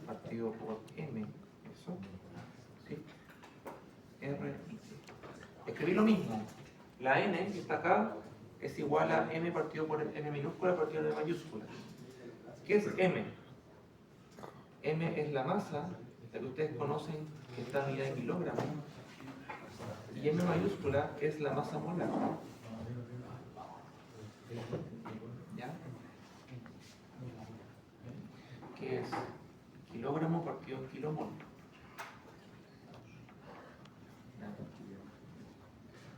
partido por M, eso, ¿sí? R y T. Escribí lo mismo. La N que está acá es igual a M partido por N minúscula partido de mayúscula. ¿Qué es M? M es la masa, la que ustedes conocen que está en unidad de kilogramos. Y M mayúscula es la masa molar. ¿Ya? Que es kilogramo partido en kilomol. ¿Ya?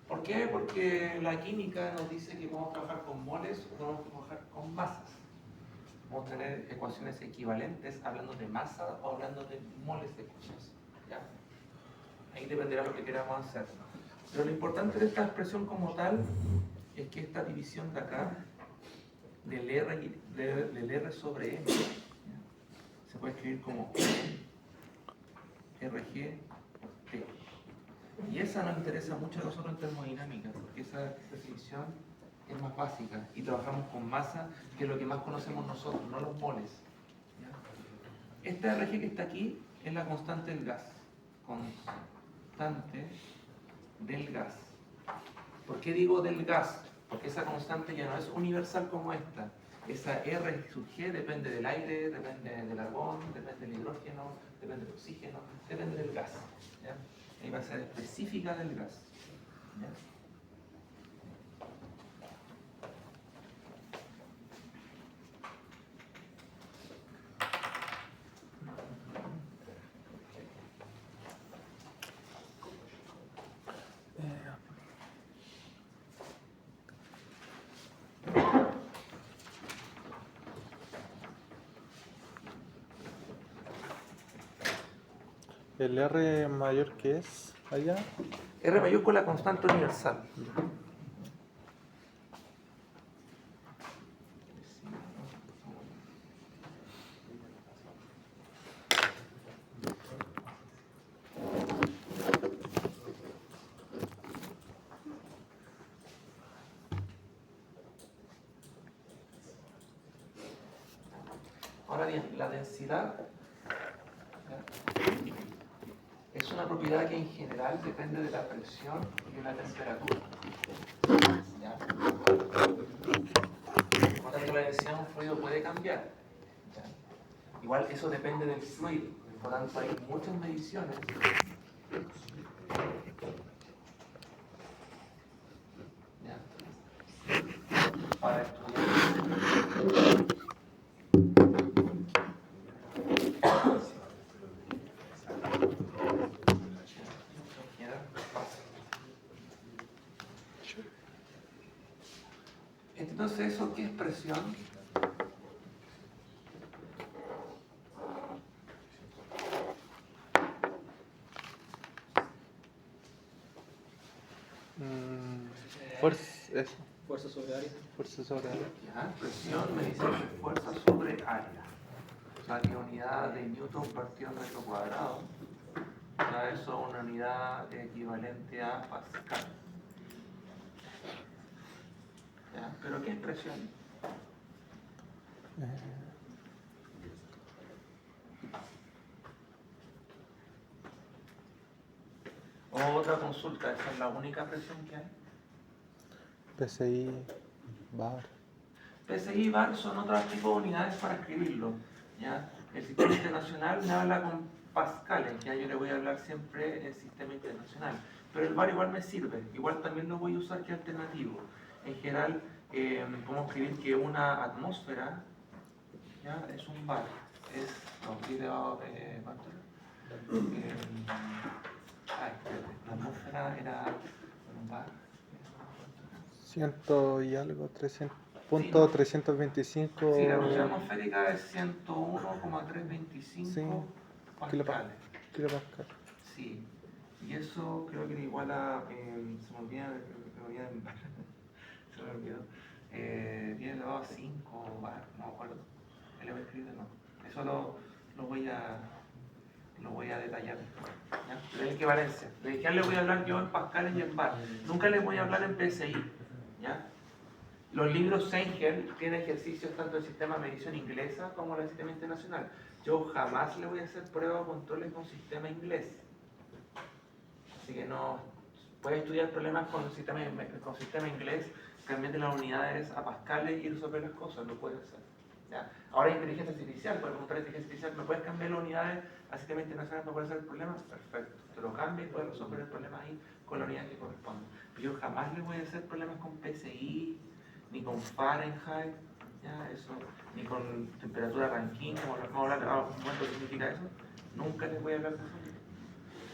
¿Por qué? Porque la química nos dice que vamos a trabajar con moles o vamos a trabajar con masas. Vamos a tener ecuaciones equivalentes hablando de masa o hablando de moles de cosas. ¿Ya? Ahí dependerá lo que queramos hacer. Pero lo importante de esta expresión como tal es que esta división de acá, del R sobre M, ¿ya? Se puede escribir como RG T. Y esa nos interesa mucho a nosotros en termodinámica, porque esa definición es más básica y trabajamos con masa, que es lo que más conocemos nosotros, no los moles. ¿Ya? Esta RG que está aquí es la constante del gas. Constante del gas. ¿Por qué digo del gas? Porque esa constante ya no es universal como esta. Esa R sub G depende del aire, depende del argón, depende del hidrógeno, depende del oxígeno, depende del gas. ¿Ya? Ahí va a ser específica del gas. ¿Ya? ¿El R mayor que es allá? R mayúscula constante universal. Ahora bien, la densidad, ¿ya?, es una propiedad que en general depende de la presión y de la temperatura. ¿Ya? Por tanto, la densidad de un fluido puede cambiar. ¿Ya? Igual eso depende del fluido. Por tanto, hay muchas mediciones para estudiar. Entonces, ¿eso qué es presión? Fuerza sobre área. Fuerza sobre área. Ya, presión me dice que es fuerza sobre área. O sea, que unidad de Newton partido metro cuadrado. ¿Ya? Ya, eso es una unidad equivalente a Pascal. Ya, ¿pero qué es presión? Otra consulta, ¿esa es la única presión que hay? PSI, bar. PSI y bar son otros tipos de unidades para escribirlo. ¿Ya? El sistema internacional me habla con pascales, ya yo le voy a hablar siempre en sistema internacional. Pero el bar igual me sirve, igual también lo voy a usar que alternativo. En general, podemos escribir que una atmósfera, ¿ya? Es un bar. Es, no, ¿cuánto era? La atmósfera era un bar. 100 y algo, 300, punto Sí, ¿no? 325 Sí, la presión atmosférica es 101,325 Sí, pascales. kilopascal. Sí, y eso creo que era igual a. Se me olvida, se me olvidó. 10 elevado a 5 bar, no me acuerdo. Le voy a escribir de nuevo. Eso lo voy a detallar después. ¿Ya? De equivalencia. De que le voy a hablar yo en pascales y en bar. Nunca les voy a hablar en PSI. ¿Ya? Los libros Sengel tienen ejercicios tanto en el sistema de medición inglesa como en el sistema internacional. Yo jamás le voy a hacer pruebas o controles con sistema inglés. Así que no puedes estudiar problemas con sistema inglés, cambiar las unidades a pascales y ir sobre las cosas, lo puedes hacer. ¿Ya? Ahora hay inteligencia artificial, puedes preguntar a inteligencia artificial, ¿me puedes cambiar las unidades al sistema internacional para poder hacer el problema? Perfecto, te lo cambio y puedes resolver el problema ahí con la unidad que corresponde. Pero yo jamás le voy a hacer problemas con PSI, ni con Fahrenheit, ¿ya? Eso, ni con temperatura Rankine, como vamos a hablar ahora, ¿cuánto significa eso? Nunca les voy a hablar de eso.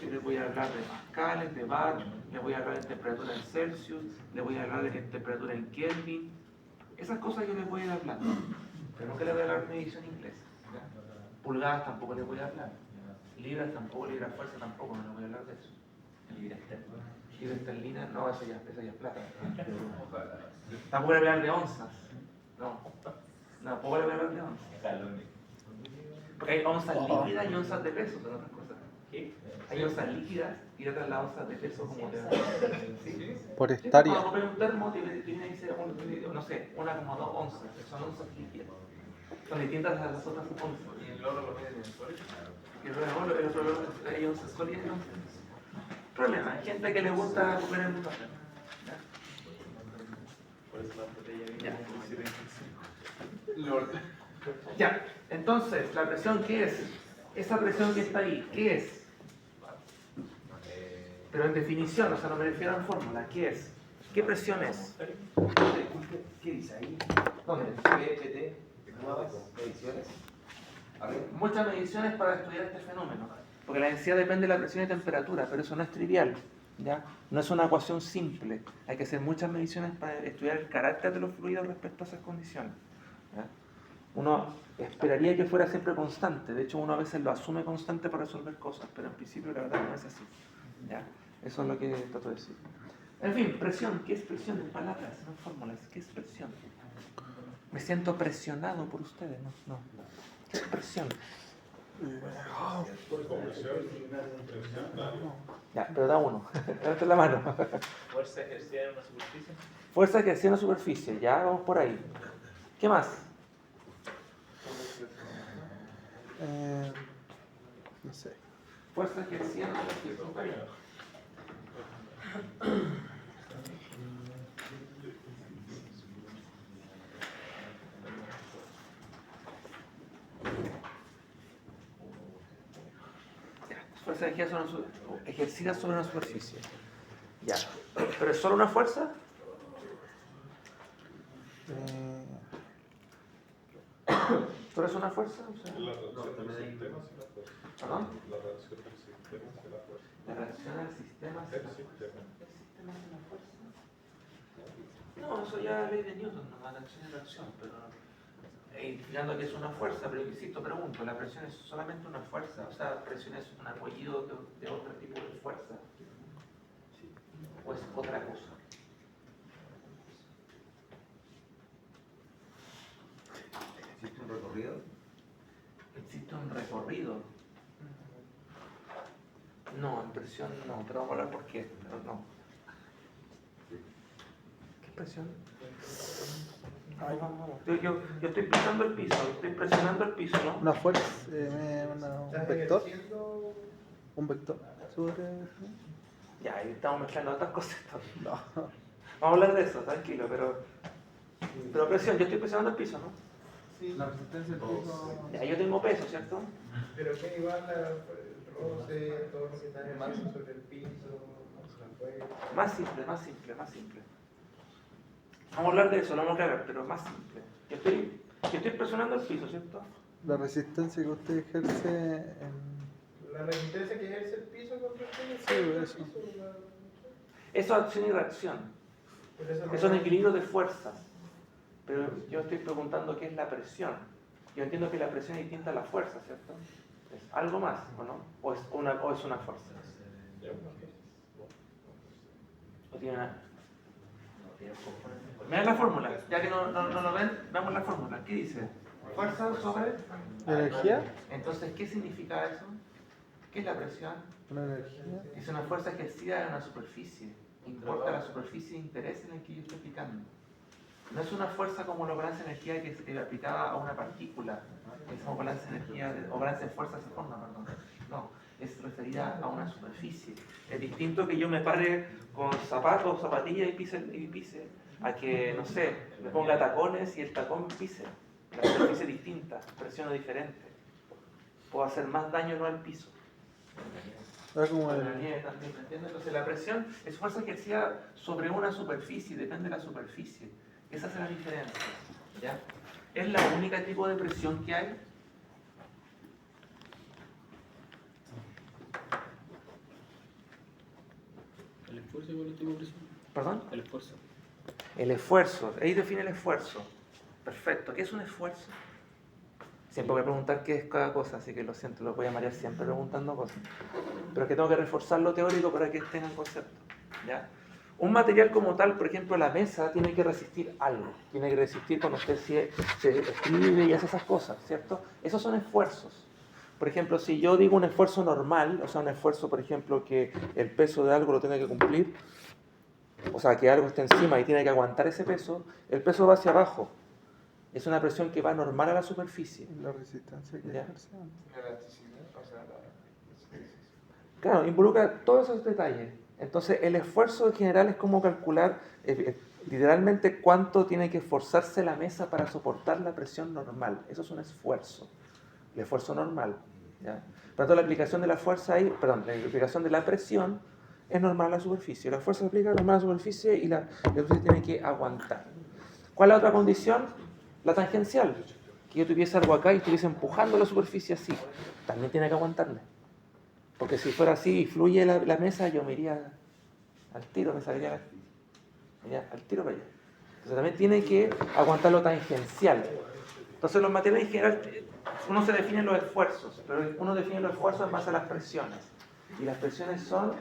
Yo les voy a hablar de pascales, de bar, les voy a hablar de temperatura en Celsius, les voy a hablar de temperatura en Kelvin. Esas cosas yo les voy a ir hablando, pero nunca les voy a hablar de medición inglesa. ¿Ya? Pulgadas tampoco les voy a hablar. Libras tampoco, libras fuerza tampoco, no les voy a hablar de eso. Libra esterlina, no, eso ya es plata. Tampoco les voy a hablar de onzas. No, tampoco les voy a hablar de onzas. Porque hay onzas líquidas y onzas de peso, son otras cosas. Hay onzas líquidas y otras las onzas de peso como de... ¿Sí? Por hectárea. Cuando compras un termo, tiene dice, no sé, una como 2 onzas, que son onzas líquidas. Son distintas a las otras onzas. ¿Y el oro lo miden en sólido? Y el otro oro, hay onzas sólidas y onzas. Problema, hay gente que le gusta comer en un papel. Por eso la botella viene Ya, entonces, ¿la presión qué es? Esa presión que está ahí, ¿qué es? Pero en definición, o sea, no me refiero a la fórmula, ¿qué es? ¿Qué presión es? ¿Qué dice ahí? ¿Dónde? PPT, nuevas mediciones. Muchas mediciones para estudiar este fenómeno, porque la densidad depende de la presión y temperatura, pero eso no es trivial, ¿ya? No es una ecuación simple, hay que hacer muchas mediciones para estudiar el carácter de los fluidos respecto a esas condiciones. ¿Ya? Uno esperaría que fuera siempre constante, de hecho uno a veces lo asume constante para resolver cosas, pero en principio la verdad no es así. ¿Ya? Eso es lo que trato de decir. En fin, presión, ¿qué es presión? En palabras, no en fórmulas, ¿qué es presión? Me siento presionado por ustedes, ¿no? ¿Qué es presión? Ya, pero da uno. Levanta la mano. fuerza ejercida en una superficie. Fuerza ejercida en la superficie, ya vamos por ahí. ¿Qué más? No sé. Fuerza ejercida en la superficie. Fuerza ejercida sobre una superficie. Ya. ¿Pero es solo una fuerza? ¿Pero es una fuerza? O sea, La reacción del sistema es la fuerza. ¿perdón? La reacción del sistema es la fuerza. La reacción al sistema es El la sistema. fuerza. ¿El sistema es la fuerza? No, eso ya es ley de Newton, no la acción y reacción, pero indicando que es una fuerza, pero insisto, pregunto, ¿la presión es solamente una fuerza? O sea, ¿presión es un apellido de otro tipo de fuerza? ¿O es otra cosa? ¿Existe un recorrido? ¿Existe un recorrido? No, no, en presión no, pero vamos a hablar por qué, pero no. ¿Qué presión? Ay, vamos. Yo estoy pisando el piso, estoy presionando el piso, ¿no? Una fuerza, un vector. Un vector sobre. Ya, ahí estamos mezclando otras cosas. No. Vamos a hablar de eso, tranquilo, pero presión, yo estoy presionando el piso, ¿no? Sí, La resistencia del piso. Ya, yo tengo peso, ¿cierto? pero que igual el roce, todo lo que está en masa sobre el piso, la fuerza. Más simple, más simple, más simple. Vamos a hablar de eso, lo vamos a aclarar, pero más simple. Yo estoy presionando el piso, ¿cierto? La resistencia que usted ejerce en. La resistencia que ejerce el piso contra el Sí, eso. piso. Eso es acción y reacción. Es un equilibrio de fuerzas. Pero yo estoy preguntando qué es la presión. Yo entiendo que la presión es distinta a la fuerza, ¿cierto? ¿Es algo más o no? ¿O es una fuerza? ¿No tiene nada? Vean la fórmula. Ya que no lo ven, veamos la fórmula. ¿Qué dice? Fuerza sobre ¿Energía? Entonces, ¿qué significa eso? ¿Qué es la presión? Una energía. Es una fuerza ejercida en una superficie. Importa la superficie de interés en el que yo estoy aplicando. No es una fuerza como la balance de energía que se aplicaba a una partícula. Es como balance de energía o balance de fuerza se forma, perdón. No, es referida a una superficie. Es distinto que yo me pare con zapatos, zapatillas y pise, a que, no sé, me ponga tacones y el tacón pise. La superficie es distinta, presión es diferente. Puedo hacer más daño no al piso. Era como La el. nieve también, ¿me entiendes? Entonces la presión es fuerza ejercida sobre una superficie, depende de la superficie. Esa es la diferencia, ¿ya? ¿Es la única tipo de presión que hay? El esfuerzo igual es tipo de presión. ¿Perdón? El esfuerzo. El esfuerzo, ahí define el esfuerzo. Perfecto, ¿qué es un esfuerzo? Siempre voy a preguntar qué es cada cosa, así que lo siento, lo voy a marear siempre preguntando cosas. Pero es que tengo que reforzar lo teórico para que tengan concepto, ¿ya? Un material como tal, por ejemplo, la mesa, tiene que resistir algo. Tiene que resistir cuando usted se escribe y hace esas cosas, ¿cierto? Esos son esfuerzos. Por ejemplo, si yo digo un esfuerzo normal, o sea, un esfuerzo, por ejemplo, que el peso de algo lo tenga que cumplir, o sea, que algo esté encima y tiene que aguantar ese peso, el peso va hacia abajo. Es una presión que va normal a la superficie. La resistencia que Ya. ejerce. La elasticidad, o sea, Claro, involucra todos esos detalles. Entonces, el esfuerzo en general es como calcular literalmente cuánto tiene que esforzarse la mesa para soportar la presión normal. Eso es un esfuerzo. El esfuerzo normal. ¿Ya? Por lo tanto, la aplicación de la fuerza ahí, perdón, la aplicación de la presión es normal a la superficie. La fuerza se aplica normal a la superficie y la superficie tiene que aguantar. ¿Cuál es la otra condición? La tangencial. Que yo tuviese algo acá y estuviese empujando la superficie así. También tiene que aguantarme. Porque si fuera así y fluye la mesa, yo me iría al tiro, me saldría al tiro para allá. Entonces también tiene que aguantar lo tangencial. Entonces los materiales en general, uno se define los esfuerzos, pero uno define los esfuerzos en base a las presiones. Y las presiones son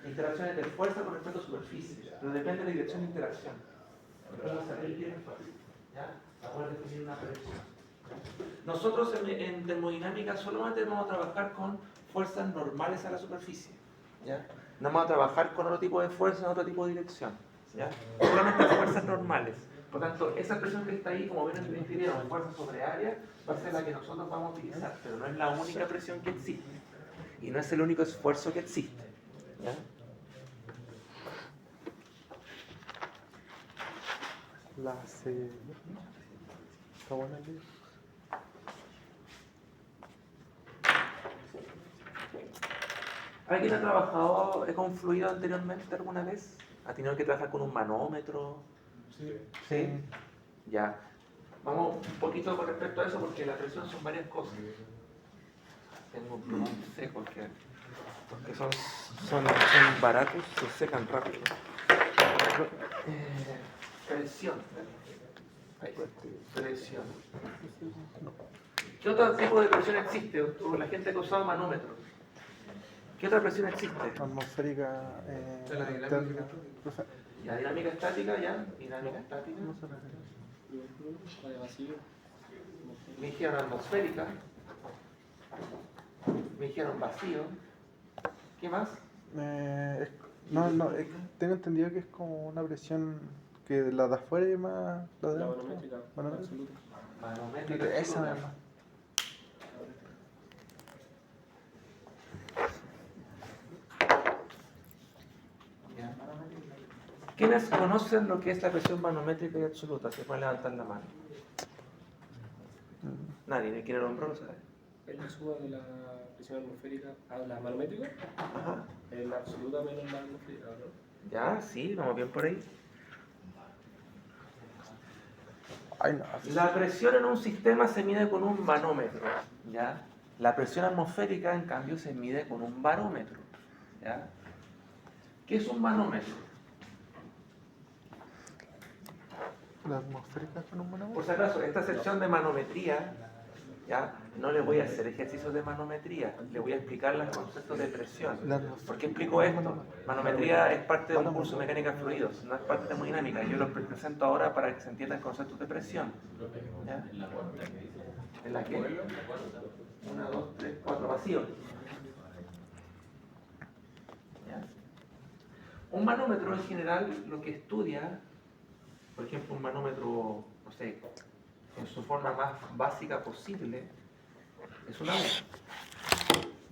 interacciones de fuerza con respecto a superficie, pero depende de la dirección de interacción. Vamos a ver qué fuerza, ¿ya? Para poder definir una presión. Nosotros en termodinámica solamente vamos a trabajar con fuerzas normales a la superficie, ¿ya? No vamos a trabajar con otro tipo de fuerza en otro tipo de dirección, ¿ya? Solamente fuerzas normales. Por tanto, esa presión que está ahí, como ven en el fuerza sobre área, va a ser la que nosotros vamos a utilizar, pero no es la única presión que existe. Y no es el único esfuerzo que existe, ¿ya? La C. Está buena el libro. ¿Alguien ha trabajado con fluido anteriormente alguna vez? ¿Ha tenido que trabajar con un manómetro? sí. ¿Sí? Ya. Vamos un poquito con respecto a eso porque la presión son varias cosas. Tengo un plumón seco porque son baratos, se secan rápido. Presión. Ahí, presión. ¿Qué otro tipo de presión existe? O la gente que usaba manómetros. ¿Qué otra presión existe? Atmosférica. La dinámica. Interna. Profe, La dinámica estática, ya. Dinámica estática. ¿cómo se refiere? La de vacío. Me dijeron atmosférica. Me dijeron vacío. ¿Qué más? Tengo entendido que es como una presión que la de afuera y más la de La adentro. manométrica, Manométrica. absoluta. Manométrica Esa absoluta. misma. Ya. ¿Quiénes conocen lo que es la presión manométrica y absoluta? Se pueden levantar la mano. Nadie, ¿de quién nombró? ¿Lo sabe? Es la suba de la presión atmosférica a la manométrica, Ajá. es la absoluta menos la atmosférica, ¿no? Ya, sí, vamos bien por ahí. Ay, no. La presión en un sistema se mide con un manómetro, ¿ya? La presión atmosférica, en cambio, se mide con un barómetro, ¿ya? ¿Qué es un manómetro? La atmosférica con un manómetro. Por si acaso, esta sección de manometría, ¿ya? No le voy a hacer ejercicios de manometría, le voy a explicar los conceptos de presión. ¿Por qué explico esto? Manometría es parte de un curso de mecánica de fluidos, no es parte de termodinámica. Yo lo presento ahora para que se entiendan conceptos de presión. ¿Ya? ¿En la qué? 1, 2, 3, 4, vacío. ¿Ya? Un manómetro en general lo que estudia, por ejemplo, un manómetro, no sé, en su forma más básica posible, es una U.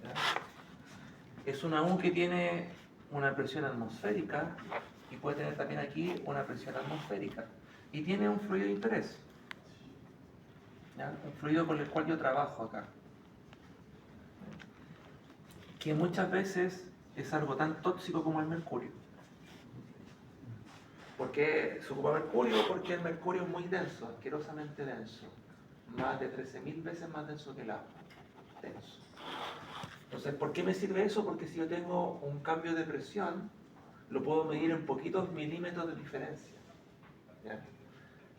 ¿Ya? Es una U que tiene una presión atmosférica y puede tener también aquí una presión atmosférica. Y tiene un fluido de interés. ¿Ya? Un fluido con el cual yo trabajo acá. Que muchas veces es algo tan tóxico como el mercurio. ¿Por qué se ocupa mercurio? Porque el mercurio es muy denso, asquerosamente denso. Más de 13.000 veces más denso que el agua. Denso. Entonces, ¿por qué me sirve eso? Porque si yo tengo un cambio de presión, lo puedo medir en poquitos milímetros de diferencia. ¿Ya?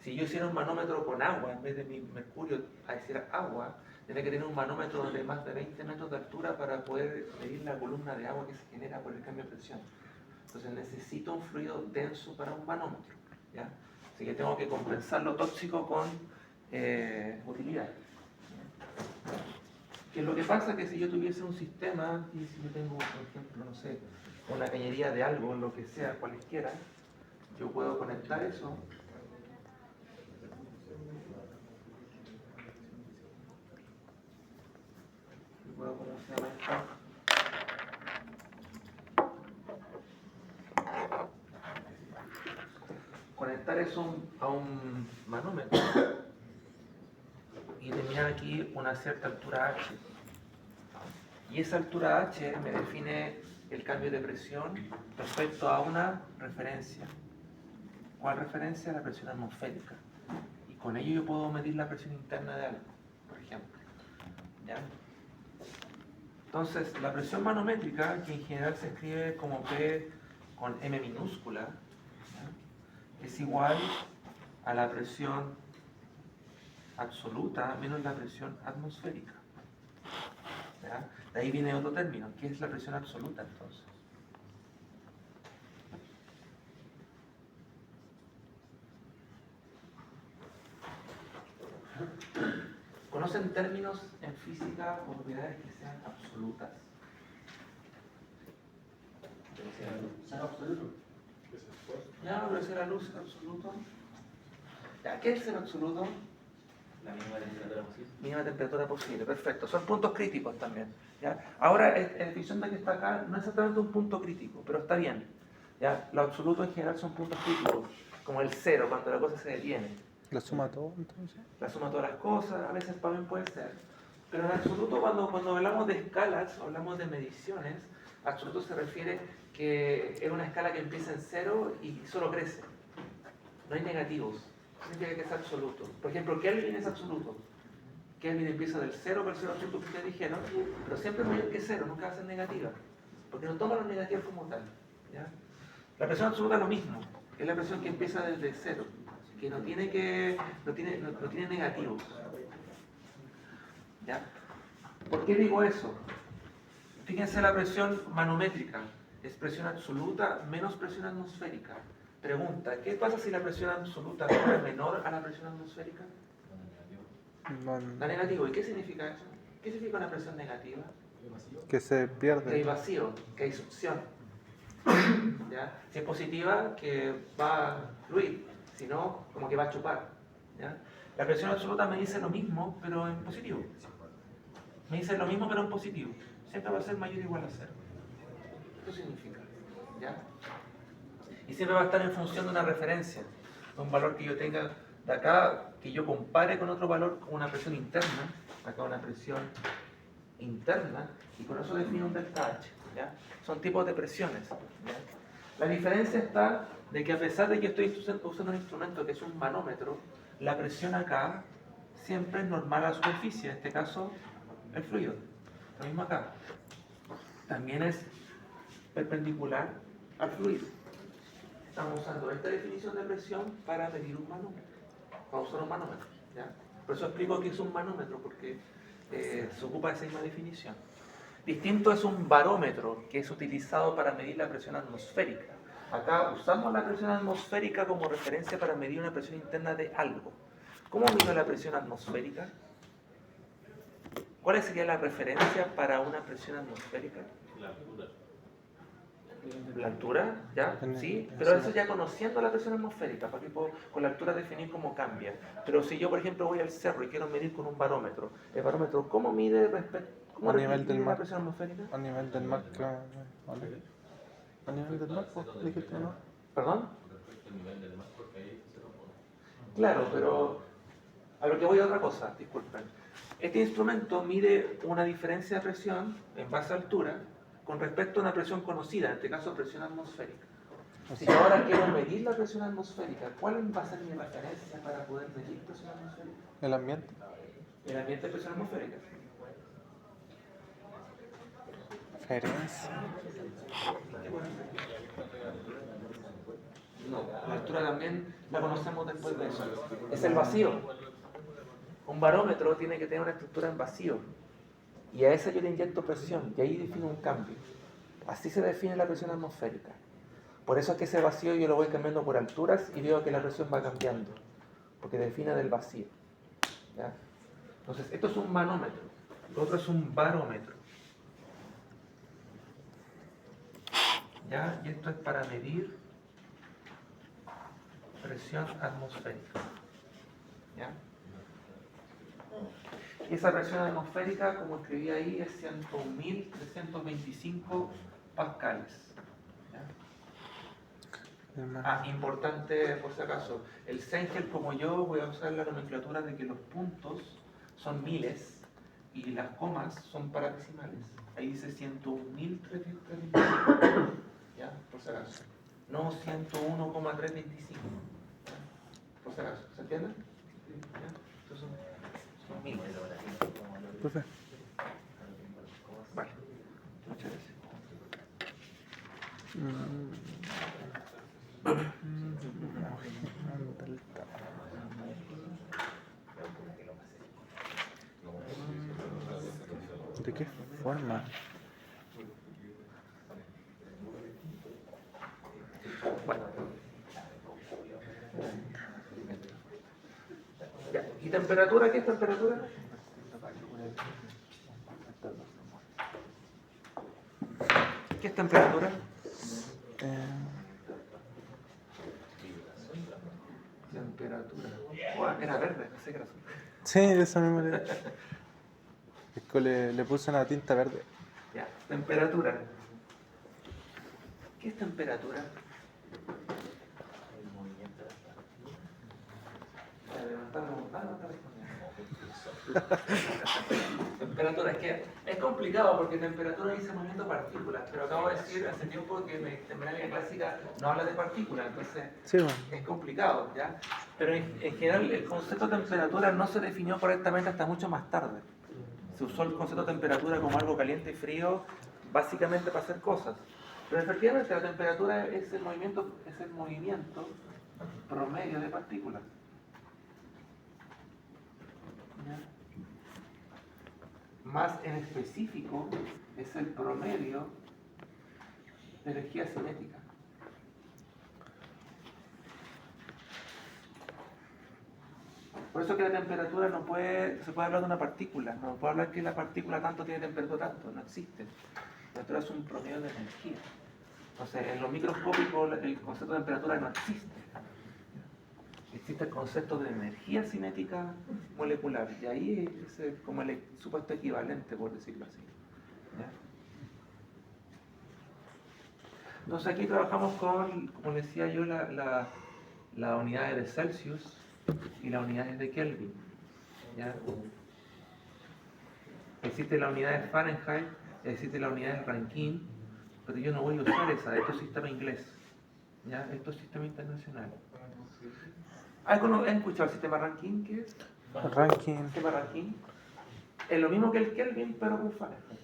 Si yo hiciera un manómetro con agua, en vez de mi mercurio a decir agua, tendría que tener un manómetro de más de 20 metros de altura para poder medir la columna de agua que se genera por el cambio de presión. Entonces necesito un fluido denso para un manómetro, ¿ya? Así que tengo que compensar lo tóxico con utilidad. ¿Qué es lo que pasa? Que si yo tuviese un sistema, y si yo tengo, por ejemplo, no sé, una cañería de algo, lo que sea, cualquiera, yo puedo conectar eso. Yo puedo, ¿cómo se llama esto? Conectar eso a un manómetro y terminar aquí una cierta altura H. Y esa altura H me define el cambio de presión respecto a una referencia. ¿Cuál referencia? La presión atmosférica. Y con ello yo puedo medir la presión interna de algo, por ejemplo. ¿Ya? Entonces, la presión manométrica, que en general se escribe como P con M minúscula, ¿ya? Es igual a la presión absoluta menos la presión atmosférica. ¿Ya? De ahí viene otro término, que es la presión absoluta entonces. ¿Conocen términos en física o propiedades que sean absolutas? ¿Será absoluto? Ya, pero si la luz es absoluto. Ya, ¿qué es el absoluto? La mínima temperatura posible. Mínima temperatura posible, perfecto. Son puntos críticos también. ¿Ya? Ahora, el ficción de que está acá no es exactamente un punto crítico, pero está bien. ¿Ya? Los absolutos en general son puntos críticos, como el cero, cuando la cosa se detiene. ¿La suma todo entonces? La suma de todas las cosas, a veces también puede ser. Pero en absoluto, cuando hablamos de escalas, o hablamos de mediciones, absoluto se refiere que es una escala que empieza en cero y solo crece. No hay negativos. Significa que es absoluto. Por ejemplo, Kelvin es absoluto. Kelvin empieza del cero para el cero absoluto que ustedes dijeron, pero siempre es mayor que cero, nunca va a ser negativa. Porque no toma los negativos como tal. ¿Ya? La presión absoluta es lo mismo. Es la presión que empieza desde cero, que no tiene negativos. ¿Ya? ¿Por qué digo eso? Fíjense la presión manométrica. Es presión absoluta menos presión atmosférica. Pregunta, ¿qué pasa si la presión absoluta es menor a la presión atmosférica? No, Da negativo. ¿Y qué significa eso? ¿Qué significa una presión negativa? Que se que hay pierde. vacío, que hay succión. ¿Ya? Si es positiva, que va a fluir, si no, como que va a chupar. ¿Ya? La presión absoluta me dice lo mismo, pero en positivo. Me dice lo mismo, pero en positivo. Siempre va a ser mayor o igual a cero. Esto significa. ¿Ya? Y siempre va a estar en función de una referencia, un valor que yo tenga de acá, que yo compare con otro valor, con una presión interna, acá una presión interna, y con eso defino un delta H. ¿Ya? Son tipos de presiones. ¿Ya? La diferencia está de que a pesar de que estoy usando un instrumento que es un manómetro, la presión acá siempre es normal a la superficie, en este caso el fluido. Lo mismo acá. También es perpendicular al fluido. Estamos usando esta definición de presión para medir un manómetro. Vamos a usar un manómetro. ¿Ya? Por eso explico que es un manómetro, porque se ocupa esa misma definición. Distinto es un barómetro, que es utilizado para medir la presión atmosférica. Acá usamos la presión atmosférica como referencia para medir una presión interna de algo. ¿Cómo mido la presión atmosférica? ¿Cuál sería la referencia para una presión atmosférica? La altura. ¿La altura? ¿Ya? Sí, pero eso ya conociendo la presión atmosférica, porque puedo con la altura definir cómo cambia. Pero si yo, por ejemplo, voy al cerro y quiero medir con un barómetro, ¿el barómetro cómo mide respecto A nivel del la mar. presión atmosférica? A nivel del mar, claro. Vale. A nivel del mar, pues, dijiste, ¿no? ¿Perdón? Con respecto al nivel del mar, porque ahí se lo pone. Claro, pero a lo que voy a otra cosa, disculpen. Este instrumento mide una diferencia de presión en base a altura con respecto a una presión conocida, en este caso presión atmosférica. Si yo ahora quiero medir la presión atmosférica, ¿cuál va a ser mi referencia para poder medir presión atmosférica? El ambiente. El ambiente de presión atmosférica. Referencia. No, la altura también la conocemos después de eso. Es el vacío. Un barómetro tiene que tener una estructura en vacío. Y a esa yo le inyecto presión y ahí defino un cambio. Así se define la presión atmosférica. Por eso es que ese vacío yo lo voy cambiando por alturas y veo que la presión va cambiando. Porque define del vacío. ¿Ya? Entonces, esto es un manómetro. Lo otro es un barómetro. ¿Ya? Y esto es para medir presión atmosférica. ¿Ya? Y esa presión atmosférica, como escribí ahí, es 101.325 pascales. ¿Ya? Ah, importante por si acaso, el Sengel como yo voy a usar la nomenclatura de que los puntos son miles y las comas son paradecimales. Ahí dice 101.325. ¿Ya? Por si acaso. No 101,325. ¿Ya? Por si acaso. ¿Se entiende? ¿Ya? Estos son miles. Profe. Vale. Muchas gracias. ¿De qué forma? Bueno. Ya. ¿Y temperatura? ¿Qué es temperatura? ¿Qué es temperatura? Temperatura. Era verde, no sé qué era azul. Sí, eso mismo le... Es que le puse una tinta verde. Ya, temperatura. ¿Qué es temperatura? Ya, levantamos. Ah, no está respondiendo. Temperatura, es que es complicado porque temperatura dice movimiento de partículas, pero acabo de decir hace tiempo que termodinámica clásica no habla de partículas, entonces Sí, bueno. es complicado, ¿ya? Pero en general el concepto de temperatura no se definió correctamente hasta mucho más tarde. Se usó el concepto de temperatura como algo caliente y frío, básicamente para hacer cosas. Pero efectivamente la temperatura es el movimiento promedio de partículas. ¿Ya? Más en específico es el promedio de energía cinética. Por Por eso que la temperatura no puede, se puede hablar de una partícula, no puede hablar que la partícula tanto tiene temperatura tanto, no existe. La temperatura es un promedio de energía. Entonces, en lo microscópico el concepto de temperatura no existe. Existe el concepto de energía cinética molecular, y ahí es como el supuesto equivalente, por decirlo así. ¿Ya? Entonces aquí trabajamos con, como decía yo, las unidades de Celsius y las unidades de Kelvin. ¿Ya? Existe la unidad de Fahrenheit, existe la unidad de Rankine, pero yo no voy a usar esa, esto es sistema inglés. ¿Ya? Esto es sistema internacional. ¿Han escuchado el sistema Rankine? ¿Qué es? Ranking. El sistema Rankine es lo mismo que el Kelvin, pero con Fahrenheit.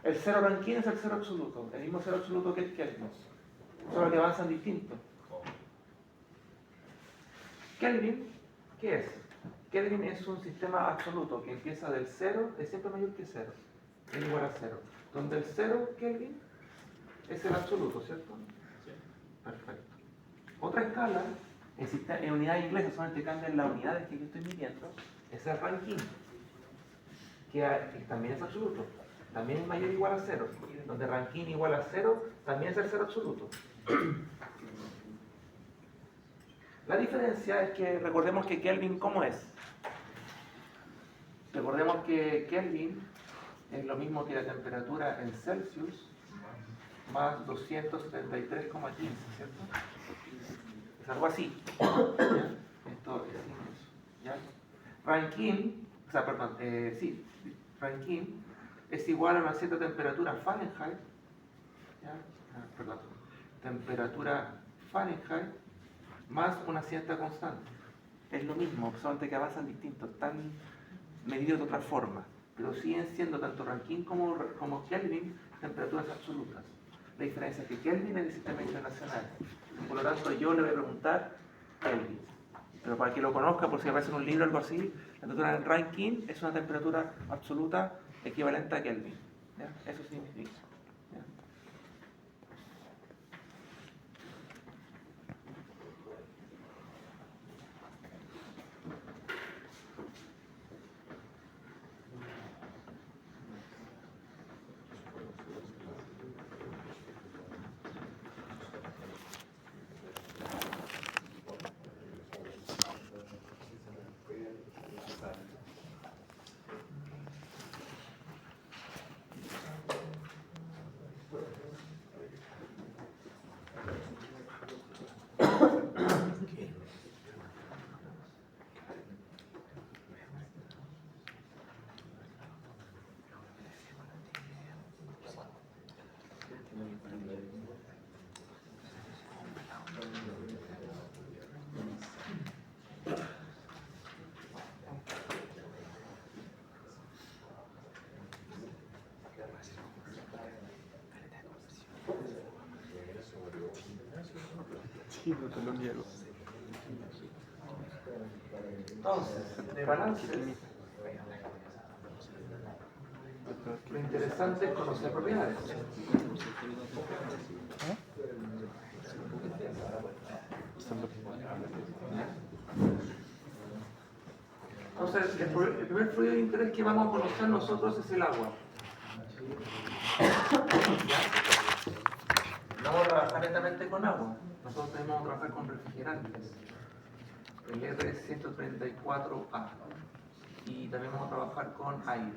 El cero Rankine es el cero absoluto, el mismo cero absoluto que el Kelvin, solo que avanzan distintos. Kelvin, ¿qué es? Kelvin es un sistema absoluto que empieza del cero, es siempre mayor que cero, es igual a cero. Donde el cero Kelvin es el absoluto, ¿cierto? Perfecto. Otra escala, en unidades inglesas solamente cambian las unidades que yo estoy midiendo, es el Rankine, que también es absoluto. También es mayor o igual a cero. Donde Rankine igual a cero, también es el cero absoluto. La diferencia es que recordemos que Kelvin, ¿cómo es? Recordemos que Kelvin es lo mismo que la temperatura en Celsius más 273,15, ¿cierto? Es algo así. ¿Ya? Esto es eso. ¿Ya? Rankine, o sea, perdón, sí, Rankine es igual a una cierta temperatura Fahrenheit, ¿ya? Perdón, temperatura Fahrenheit más una cierta constante. Es lo mismo, solamente que avanzan distintos, están medidos de otra forma, pero siguen siendo tanto Rankine como Kelvin temperaturas absolutas. La diferencia es que Kelvin es del sistema internacional, por lo tanto yo le voy a preguntar Kelvin. Pero para que lo conozca, por si aparece en un libro o algo así, la temperatura en Rankine es una temperatura absoluta equivalente a Kelvin. ¿Ya? Eso significa. ¿Ya? Sí, no te lo niego. Entonces, de balances, lo interesante es conocer propiedades. Entonces, el primer fluido de interés que vamos a conocer nosotros es el agua. No vamos a trabajar netamente con agua. Nosotros tenemos que trabajar con refrigerantes. El R134A. Y también vamos a trabajar con aire.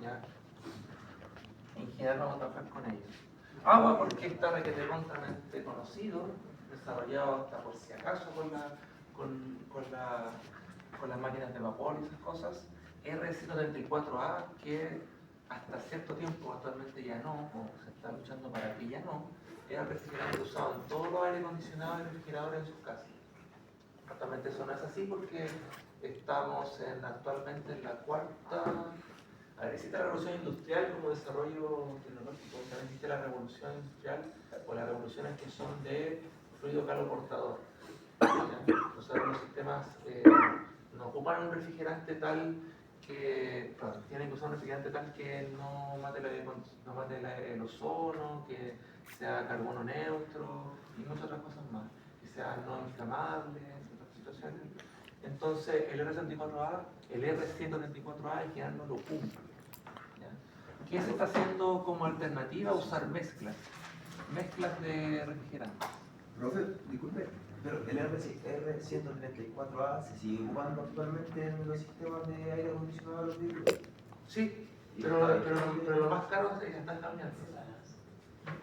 ¿Ya? En general vamos a trabajar con ellos. Agua porque está requetecontamente conocido, desarrollado hasta por si acaso con las máquinas de vapor y esas cosas. R134A, que hasta cierto tiempo, actualmente ya no, o se está luchando para que ya no, era el refrigerante usado en todos los aire acondicionados y refrigeradores en sus casas. Actualmente eso no es así porque estamos actualmente en la cuarta. A ver, existe la revolución industrial como desarrollo tecnológico, también existe la revolución industrial o las revoluciones que son de fluido caloportador. O sea, los sistemas no ocupan un refrigerante tal que, perdón, tienen que usar un refrigerante tal que no mate el ozono, que sea carbono neutro y muchas otras cosas más, que sea no inflamable, situaciones. Entonces el R134A en general no lo cumple. ¿Ya? ¿Qué se está haciendo como alternativa? Usar mezclas de refrigerantes. Profe, disculpe, pero el R134A se sigue ocupando actualmente en los sistemas de aire acondicionado de los vehículos. Sí, pero lo más caro es que están cambiando.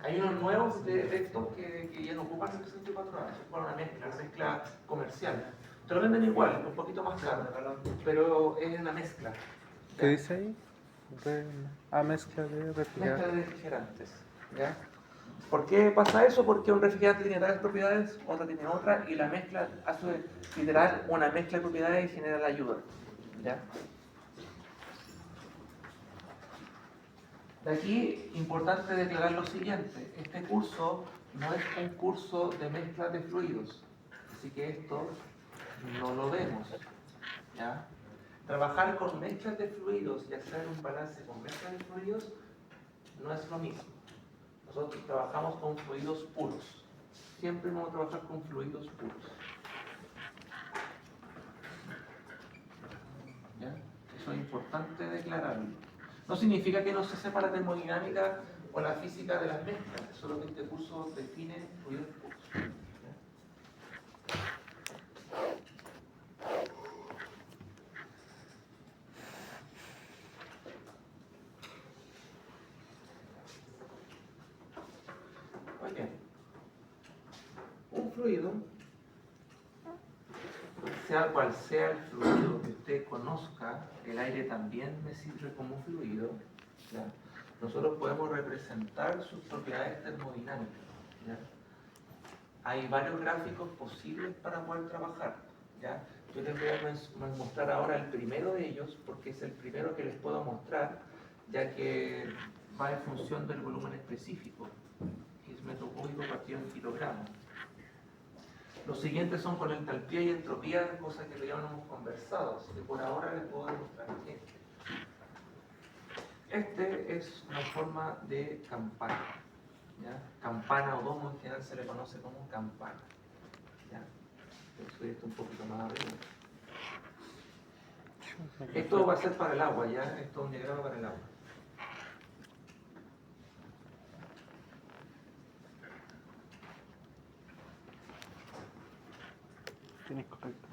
Hay unos nuevos de estos que ya no ocupan el 64A, es para una mezcla comercial. Te lo venden igual, un poquito más caro, pero es una mezcla. ¿Qué dice ahí? Mezcla de refrigerantes. Mezcla de refrigerantes. ¿Ya? ¿Por qué pasa eso? Porque un refrigerante tiene tales propiedades, otro tiene otra, y la mezcla hace literal una mezcla de propiedades y genera la ayuda. ¿Ya? De aquí, importante declarar lo siguiente: este curso no es un curso de mezcla de fluidos, así que esto no lo vemos. ¿Ya? Trabajar con mezclas de fluidos y hacer un balance con mezclas de fluidos no es lo mismo. Nosotros trabajamos con fluidos puros. Siempre vamos a trabajar con fluidos puros. ¿Ya? Eso es importante declararlo. No significa que no se sepa la termodinámica o la física de las mezclas, solo que este curso define fluidos puros. Oye, un fluido, sea cual sea el fluido que usted conozca, el aire también me sirve como fluido, ¿ya? Nosotros podemos representar sus propiedades termodinámicas, ¿ya? Hay varios gráficos posibles para poder trabajar, ¿ya? Yo les voy a mostrar ahora el primero de ellos, porque es el primero que les puedo mostrar, ya que va en función del volumen específico, que es metro cúbico partido en kilogramos. Los siguientes son con entalpía y entropía, cosas que ya no hemos conversado, así que por ahora les puedo demostrar este. Este es una forma de campana, ¿ya? Campana o domo en general se le conoce como campana, ¿ya? Voy a subir esto un poquito más arriba. Esto va a ser para el agua, ¿ya? Esto es un diagrama para el agua. Tienes correcto.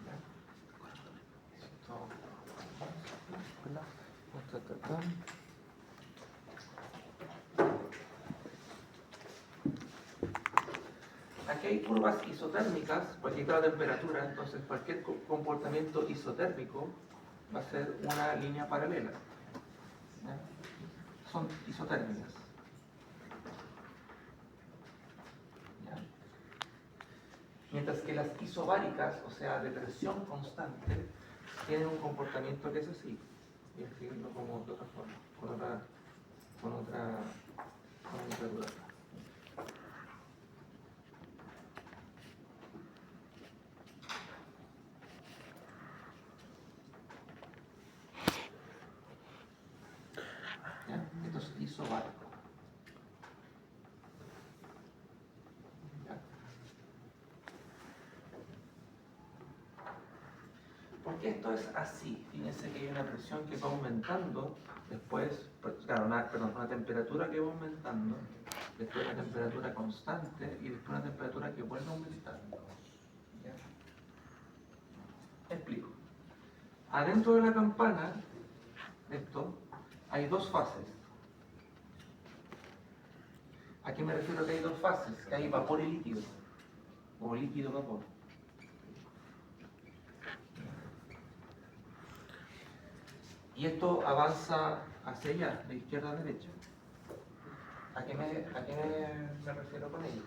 Aquí hay curvas isotérmicas, cualquier temperatura, entonces cualquier comportamiento isotérmico va a ser una línea paralela. ¿Ya? Son isotérmicas. ¿Ya? Mientras que las isobáricas, o sea, de presión constante, tienen un comportamiento que es así. Y escribirlo como de otra forma, con otra duración. ¿Ya? Esto es isobárico. ¿Ya? Porque esto es así. Fíjense que hay una presión que va aumentando, después, claro, una temperatura que va aumentando, después una temperatura constante y después una temperatura que vuelve a aumentar. ¿Ya? Explico. Adentro de la campana, esto, hay dos fases. ¿A qué me refiero que hay dos fases? Que hay vapor y líquido, o líquido-vapor. Y esto avanza hacia allá, de izquierda a derecha. ¿A qué me refiero con ello?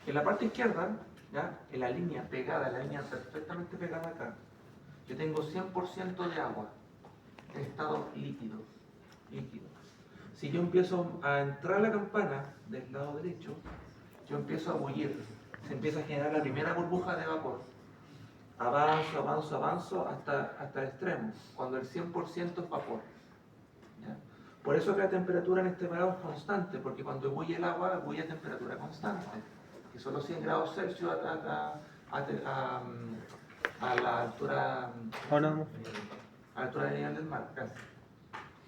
En la parte izquierda, ¿ya? En la línea pegada, la línea perfectamente pegada acá, yo tengo 100% de agua en estado líquido. Si yo empiezo a entrar a la campana del lado derecho, yo empiezo a bullir, se empieza a generar la primera burbuja de vapor. Avanzo hasta el extremo, cuando el 100% es vapor. ¿Ya? Por eso que la temperatura en este grado es constante, porque cuando bulle el agua, bulle a temperatura constante. que son los 100 grados Celsius a la altura, a la altura del nivel del mar, casi.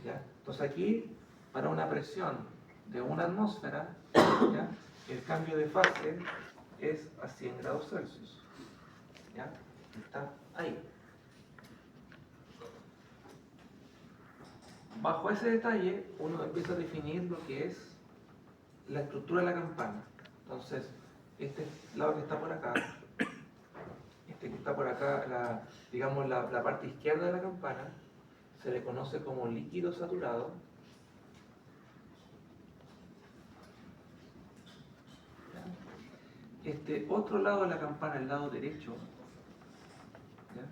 ¿Ya? Entonces aquí, para una presión de una atmósfera, ¿ya? El cambio de fase es a 100 grados Celsius. ¿Ya? Está ahí. Bajo ese detalle, uno empieza a definir lo que es la estructura de la campana. Entonces, este lado que está por acá, este que está por acá, digamos la parte izquierda de la campana, se le conoce como líquido saturado. ¿Ya? Este otro lado de la campana, el lado derecho, ¿ya?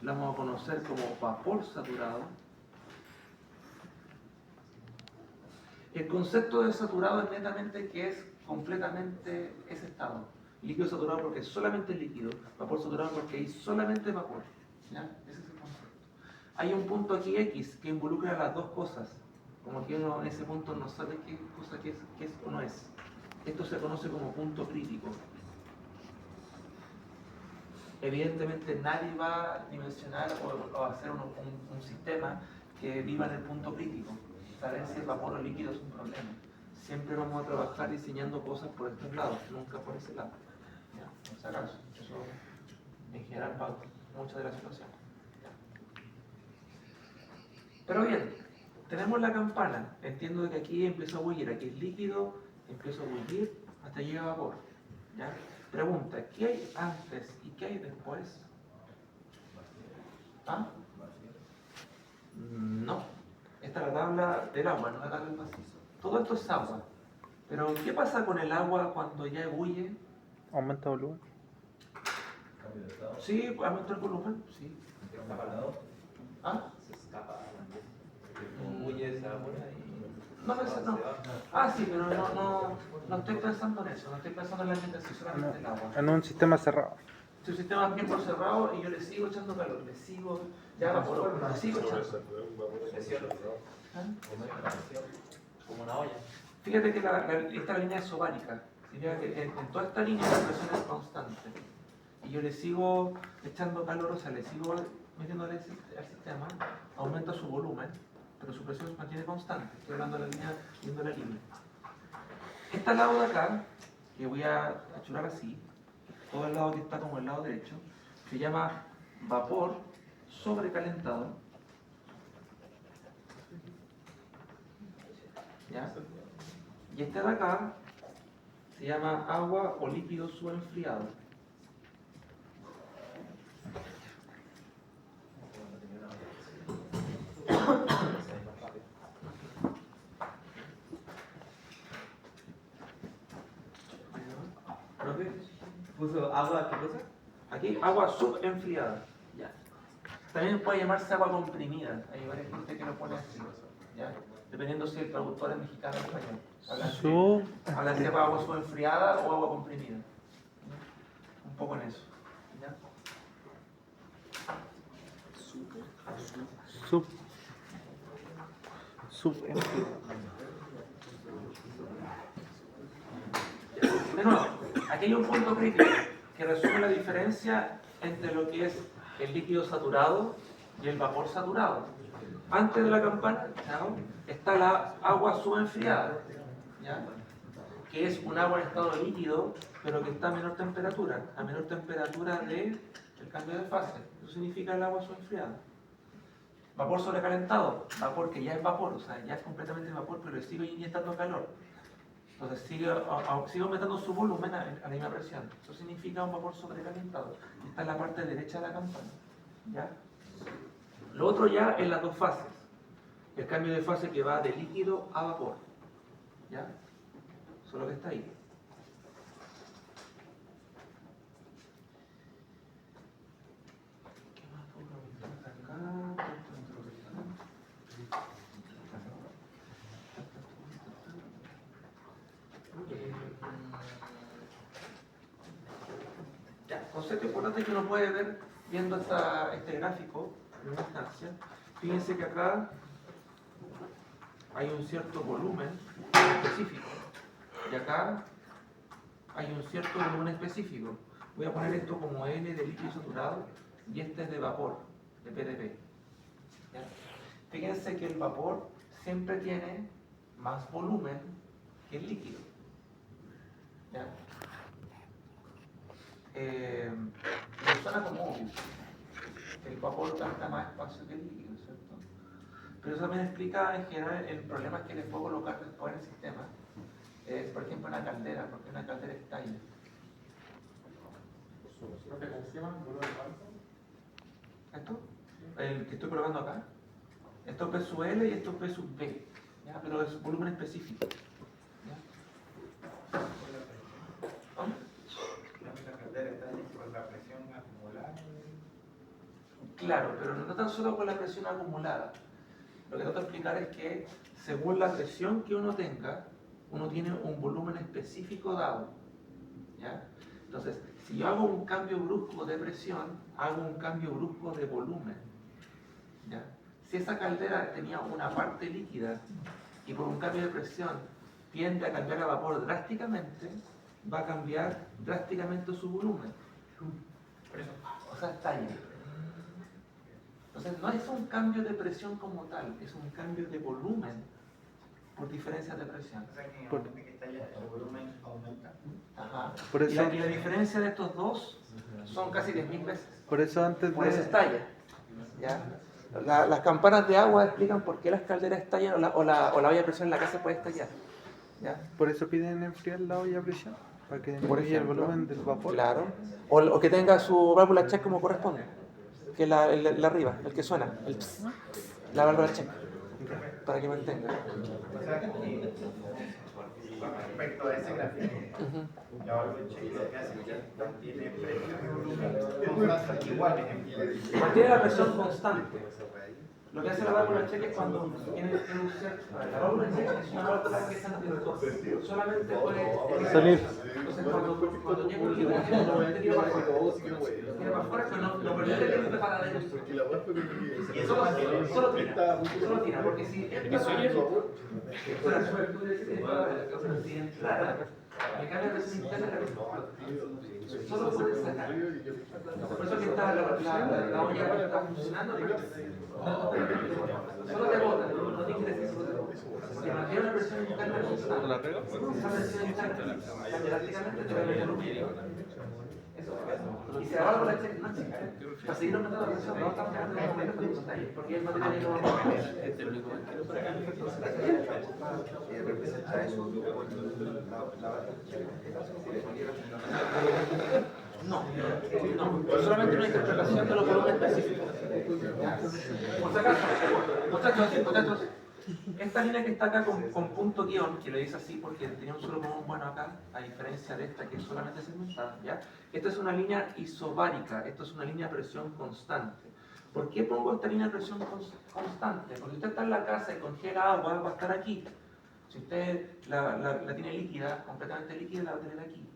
Lo vamos a conocer como vapor saturado. El concepto de saturado es netamente que es completamente ese estado. Líquido saturado porque es solamente líquido, vapor saturado porque hay solamente vapor. ¿Ya? Ese es el concepto. Hay un punto aquí X que involucra las dos cosas, como que uno en ese punto no sabe qué cosa qué es o no es. Esto se conoce como punto crítico. Evidentemente nadie va a dimensionar o hacer un sistema que viva en el punto crítico. Saber si es vapor o líquido es un problema. Siempre vamos a trabajar diseñando cosas por estos lados, nunca por ese lado. ¿Ya? Por si acaso. Eso en general para muchas de las situaciones. ¿Ya? Pero bien, tenemos la campana. Entiendo que aquí empieza a bullir, aquí es líquido, empieza a bullir hasta llega a vapor. ¿Ya? Pregunta, ¿qué hay antes y qué hay después? ¿Ah? No. Esta es la tabla del agua, no la tabla del vacío. Todo esto es agua. Pero, ¿qué pasa con el agua cuando ya ebulle? ¿Aumenta volumen? Cambio de estado. Sí, aumenta el volumen, sí. ¿Ah? Se escapa, como huye esa agua y No, no. Ah, sí, pero no estoy pensando en eso, no estoy pensando en la ambientación, solamente en el agua. En un sistema cerrado. Si el sistema es bien por cerrado y yo le sigo echando calor, le sigo, ya evaporó, le sigo echando. ¿Ah? como una olla. Fíjate que esta línea es sobárica. Significa que en toda esta línea la presión es constante. Y yo le sigo echando calor, o sea, le sigo metiéndole al sistema, aumenta su volumen, pero su presión se mantiene constante. Estoy hablando de la línea, viendo la línea. Este lado de acá, que voy a achurar así, todo el lado que está como el lado derecho, se llama vapor sobrecalentado. ¿Ya? Y este de acá se llama agua o líquido subenfriado. ¿Puso agua qué cosa? Aquí, agua subenfriada. Ya. También puede llamarse agua comprimida. Hay varias gente que lo pone así. ¿Ya? Dependiendo si el traductor es mexicano o español. Habla de agua subenfriada o agua comprimida. Un poco en eso. ¿Ya? De nuevo, aquí hay un punto crítico que resume la diferencia entre lo que es el líquido saturado y el vapor saturado. Antes de la campana, ¿no?, está la agua subenfriada, ¿ya?, que es un agua en estado líquido, pero que está a menor temperatura del cambio de fase. Eso significa el agua subenfriada. Vapor sobrecalentado, vapor que ya es vapor, o sea, ya es completamente vapor, pero le sigo inyectando calor. Entonces sigue aumentando su volumen a la misma presión. Eso significa un vapor sobrecalentado. Esta es la parte derecha de la campana. ¿Ya? Lo otro ya es las dos fases. El cambio de fase que va de líquido a vapor. ¿Ya? Eso es lo que está ahí. ¿Qué más puedo preguntar acá? Ya, concepto importante que uno puede ver viendo este gráfico en una instancia. Fíjense que acá hay un cierto volumen específico y acá hay un cierto volumen específico. Voy a poner esto como L de líquido saturado y este es de vapor, de PDP. ¿Ya? Fíjense que el vapor siempre tiene más volumen que el líquido. ¿Ya? Me suena como obvio. El vapor gasta más espacio que el líquido, ¿cierto? Pero eso también explica en general el problema que les puedo colocar después en el sistema. Es, por ejemplo, una caldera, porque una caldera estalla. Profe, ¿cómo se llama? ¿Volumen cuánto? ¿Esto? El que estoy probando acá. Esto es P sub L y esto es P sub B. ¿Ya? Pero es volumen específico. ¿Ya? ¿Dónde? La caldera está ahí por la presión acumulada. Claro, pero no tan solo con la presión acumulada. Lo que trato de explicar es que según la presión que uno tenga, uno tiene un volumen específico dado. ¿Ya? Entonces, si yo hago un cambio brusco de presión, hago un cambio brusco de volumen. ¿Ya? Si esa caldera tenía una parte líquida y por un cambio de presión tiende a cambiar a vapor drásticamente, va a cambiar drásticamente su volumen. O sea, estalla. Entonces, no es un cambio de presión como tal, es un cambio de volumen por diferencias de presión. O sea que en el momento que está allá, el volumen aumenta. Ajá. Por Y eso- la diferencia de estos dos son casi 10.000 veces. Por eso antes Por eso de... estalla. ¿Ya? Las campanas de agua explican por qué las calderas estallan o la olla de presión en la casa puede estallar. ¿Ya? Por eso piden enfriar la olla a presión, para que Por disminuya el ejemplo. volumen del vapor. Claro. O que tenga su válvula check como corresponde. Que es la arriba, el que suena. El ps, la válvula check. Para que mantenga. O sea que con respecto a ese gráfico, la válvula check lo que hace es que mantiene presión y volumen constantes iguales en pie. Mantiene la presión constante. Lo que hace la válvula check es cuando tiene un cierto. La válvula check es una válvula que solamente puede Salir. Entonces, cuando llega un líquido, no tira para afuera. Tira para afuera, pero no permite que entre para adentro. Y eso solo tira, porque si me cambia la presión interna, la presión solo puede sacar. Por eso que está la olla está funcionando, solo te bota, no tiene que decir solo te bota. Porque mantiene una presión interna constante. Esa presión interna cambia drásticamente, te va a meter un medio. Eso. Y si la válvula check no checa, para seguir aumentando la presión, no estamos llegando a un momento de detalle, porque el material no va a representa eso, no, solamente una interpretación de los volúmenes específicos. Por si acaso, muchachos, esta línea que está acá con punto guión, que lo dice así porque tenía un solo volumen bueno acá, a diferencia de esta que es solamente segmentada, ¿ya? Esta es una línea isobárica, esto es una línea de presión constante. ¿Por qué pongo esta línea de presión constante? Porque usted está en la casa y congela agua, va a estar aquí. Si usted la tiene líquida, completamente líquida, la va a tener aquí.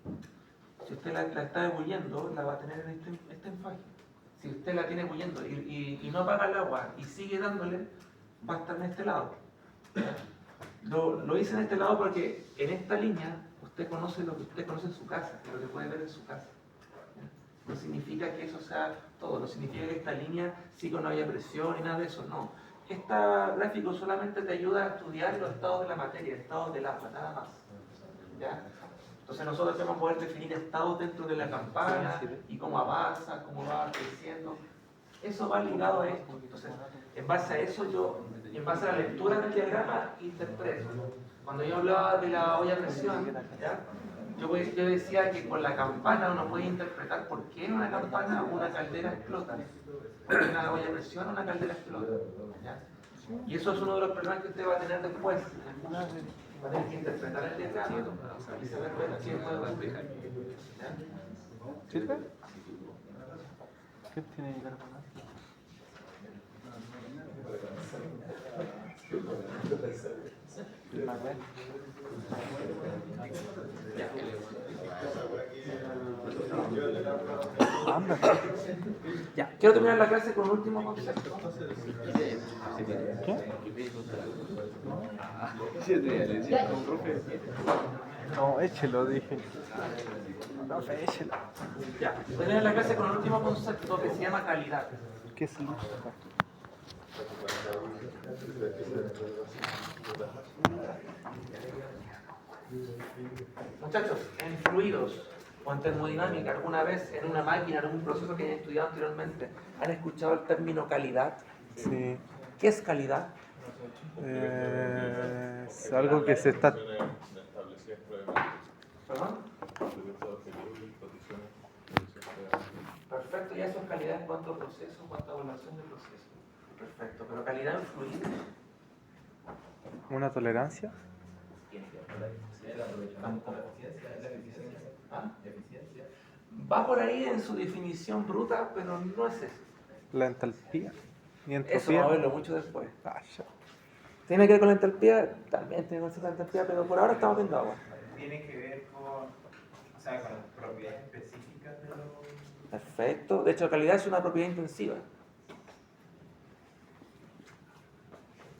Si usted la está ebulliendo, la va a tener en este enfaje. Si usted la tiene ebulliendo y no apaga el agua y sigue dándole, va a estar en este lado. Lo hice en este lado porque en esta línea usted conoce lo que usted conoce en su casa, lo que puede ver en su casa. No significa que eso sea todo, no significa que esta línea sí que no haya presión ni nada de eso, no. Este gráfico solamente te ayuda a estudiar los estados de la materia, estados del agua, nada más. ¿Ya? Entonces nosotros vamos a poder definir estados dentro de la campana y cómo avanza, cómo va creciendo. Eso va ligado a esto. Entonces, en base a eso en base a la lectura del diagrama, interpreto. Cuando yo hablaba de la olla a presión, ¿ya? Yo decía que con la campana uno puede interpretar por qué en una campana una caldera explota. Porque en una olla a presión una caldera explota. ¿Ya? Y eso es uno de los problemas que usted va a tener después. Va a tener que interpretar el diagrama y saber ver qué puede explicar. ¿Sirve? ¿Qué tiene que carbonar? Anda. Ya, quiero terminar la clase con un último concepto. No, échelo, dije. No, échelo. Ya, voy a terminar la clase con un último concepto que se llama calidad. ¿Qué es eso? Muchachos, en fluidos o en termodinámica, alguna vez en una máquina, en un proceso que hayan estudiado anteriormente, ¿han escuchado el término calidad? Sí. ¿Qué es calidad? Es algo que se está... ¿Perdón? Perfecto, ya eso es calidad en cuanto a proceso, en cuanto a evaluación de proceso. Perfecto, pero calidad en fluidos. ¿Una tolerancia? ¿Ah? Va por ahí en su definición bruta, pero no es eso. ¿La entalpía? ¿Y Eso entropía? vamos a verlo mucho después. Ah, ya. ¿Tiene que ver con la entalpía? También tiene que ver con la entalpía, pero por ahora estamos viendo agua. Tiene que ver con, o sea, con propiedades específicas de los... Perfecto. De hecho, calidad es una propiedad intensiva.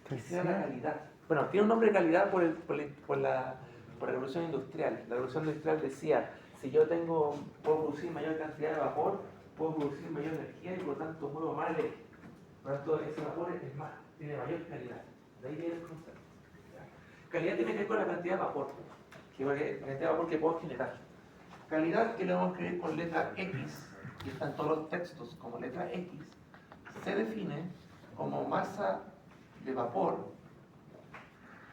¿Qué sea la calidad? Bueno, tiene un nombre de calidad por la revolución industrial. La revolución industrial decía, si yo puedo producir mayor cantidad de vapor, puedo producir mayor energía y por tanto muevo más eléctrico. Por lo tanto, ese vapor es más, tiene mayor calidad. De ahí viene el concepto. Calidad tiene que ver con la cantidad de vapor, la cantidad de vapor que puedo generar. Calidad, que lo vamos a escribir con letra X, y está en todos los textos como letra X, se define como masa de vapor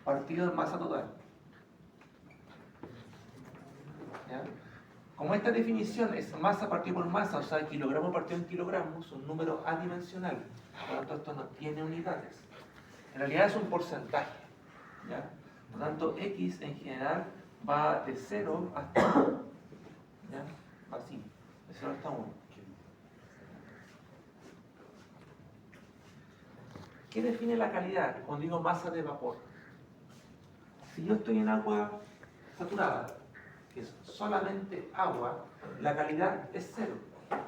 partido en masa total. ¿Ya? Como esta definición es masa partido por masa, o sea, kilogramo partido en kilogramos, un número adimensional, por lo tanto esto no tiene unidades. En realidad es un porcentaje. ¿Ya? Por lo tanto, X en general va de 0 hasta 1. ¿Ya? Va así, de 0 hasta 1. ¿Qué define la calidad? Cuando digo masa de vapor. Si yo estoy en agua saturada, que es solamente agua, la calidad es 0,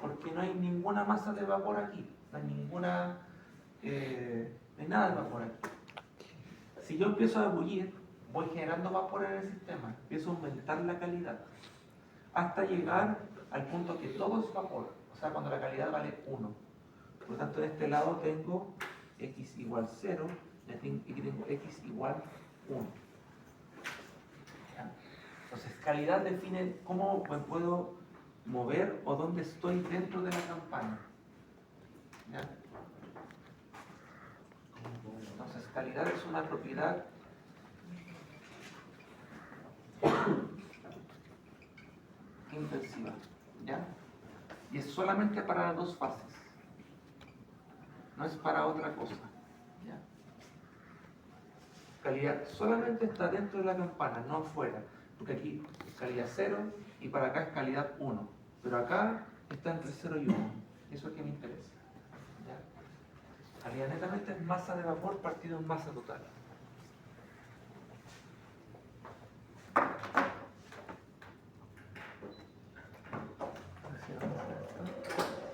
porque no hay ninguna masa de vapor aquí, no hay no hay nada de vapor aquí. Si yo empiezo a bullir, voy generando vapor en el sistema, empiezo a aumentar la calidad, hasta llegar al punto que todo es vapor, o sea, cuando la calidad vale 1. Por lo tanto, en este lado tengo x igual 0, y aquí tengo x igual 1. ¿Ya? Entonces, calidad define cómo me puedo mover o dónde estoy dentro de la campana. ¿Ya? Entonces, calidad es una propiedad intensiva. ¿Ya? Y es solamente para las dos fases. No es para otra cosa. ¿Ya? Calidad solamente está dentro de la campana, no afuera. Porque aquí es calidad 0 y para acá es calidad 1. Pero acá está entre 0 y 1. Eso es que me interesa. ¿Ya? Calidad netamente es masa de vapor partido en masa total.